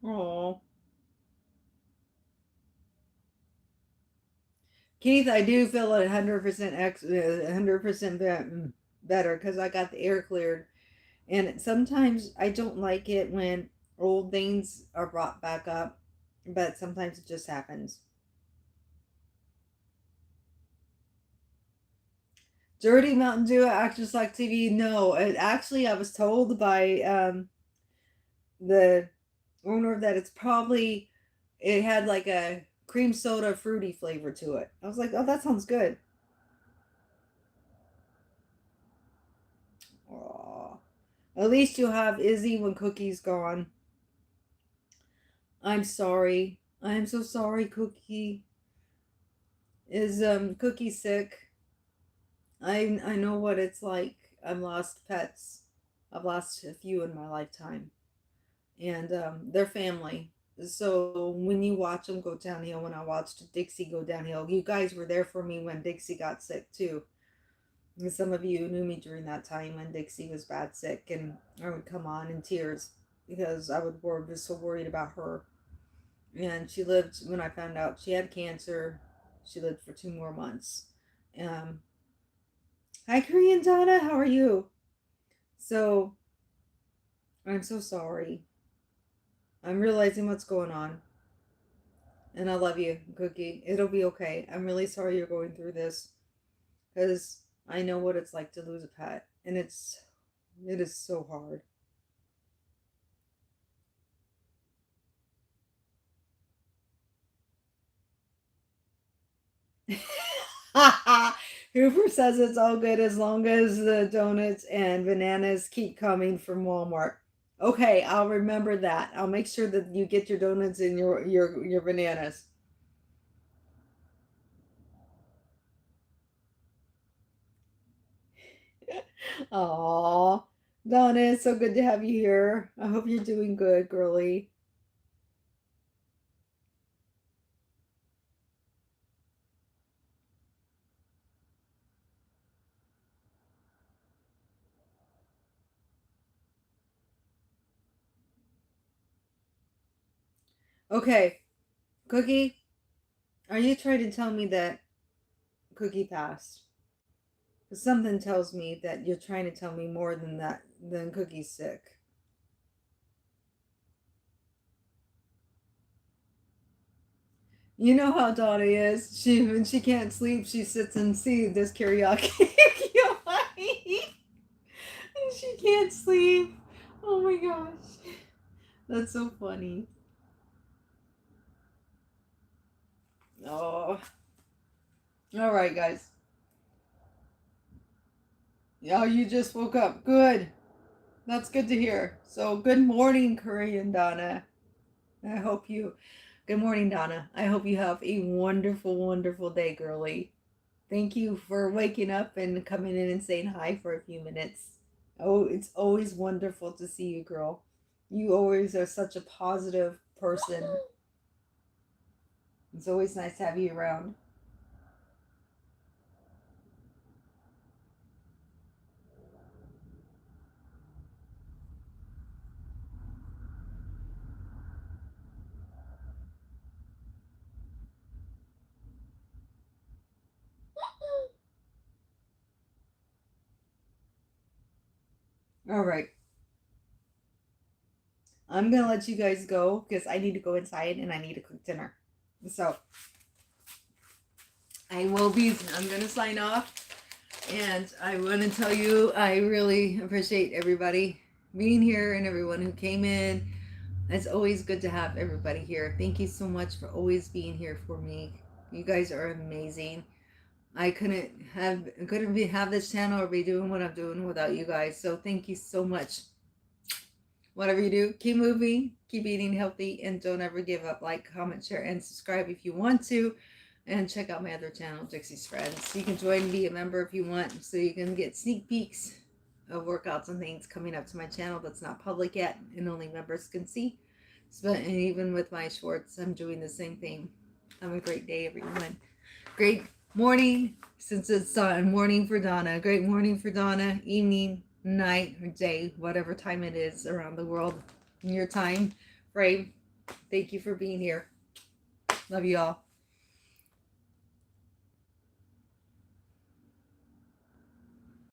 Oh, Keith, I do feel 100% 100% better because I got the air cleared. And sometimes I don't like it when old things are brought back up, but sometimes it just happens. Dirty Mountain Dew Actors Like TV. No, actually, I was told by the owner that it's probably it had like a cream soda fruity flavor to it. I was like, oh, that sounds good. Aw. At least you'll have Izzy when Cookie's gone. I'm sorry. I'm so sorry, Cookie. Is Cookie sick? I know what it's like. I've lost pets. I've lost a few in my lifetime, and they're family. So when you watch them go downhill, when I watched Dixie go downhill, you guys were there for me when Dixie got sick too. And some of you knew me during that time when Dixie was bad sick, and I would come on in tears because I would was so worried about her. And she lived when I found out she had cancer. She lived for 2 more months. Um, Hi, Korean Donna. How are you? So I'm so sorry. I'm realizing what's going on. And I love you, Cookie. It'll be okay. I'm really sorry you're going through this because I know what it's like to lose a pet. And it is so hard. Hooper says it's all good as long as the donuts and bananas keep coming from Walmart. Okay, I'll remember that. I'll make sure that you get your donuts and your bananas. Aw, Donna, it's so good to have you here. I hope you're doing good, girly. Okay, Cookie, are you trying to tell me that Cookie passed? 'Cause something tells me that you're trying to tell me more than that, than Cookie's sick. You know how Donna is. When she can't sleep, she sits and sees this karaoke. And she can't sleep. Oh my gosh. That's so funny. Oh. All right, guys. Yeah, you just woke up. Good. That's good to hear. So, good morning, Korean Donna. I hope you. Good morning, Donna. I hope you have a wonderful, wonderful day, girly. Thank you for waking up and coming in and saying hi for a few minutes. Oh, it's always wonderful to see you, girl. You always are such a positive person. It's always nice to have you around. All right. I'm going to let you guys go because I need to go inside and I need to cook dinner. So I'm going to sign off. And I want to tell you, I really appreciate everybody being here and everyone who came in. It's always good to have everybody here. Thank you so much for always being here for me. You guys are amazing. I couldn't have this channel or be doing what I'm doing without you guys. So thank you so much. Whatever you do, keep moving, keep eating healthy, and don't ever give up. Like, comment, share, and subscribe if you want to. And check out my other channel, Dixie's Friends. You can join and be a member if you want, so you can get sneak peeks of workouts and things coming up to my channel that's not public yet and only members can see. So, and even with my shorts, I'm doing the same thing. Have a great day, everyone. Great morning, since it's morning for Donna. Great morning for Donna. Evening, night, or day, whatever time it is around the world. In your time frame. Thank you for being here. Love you all.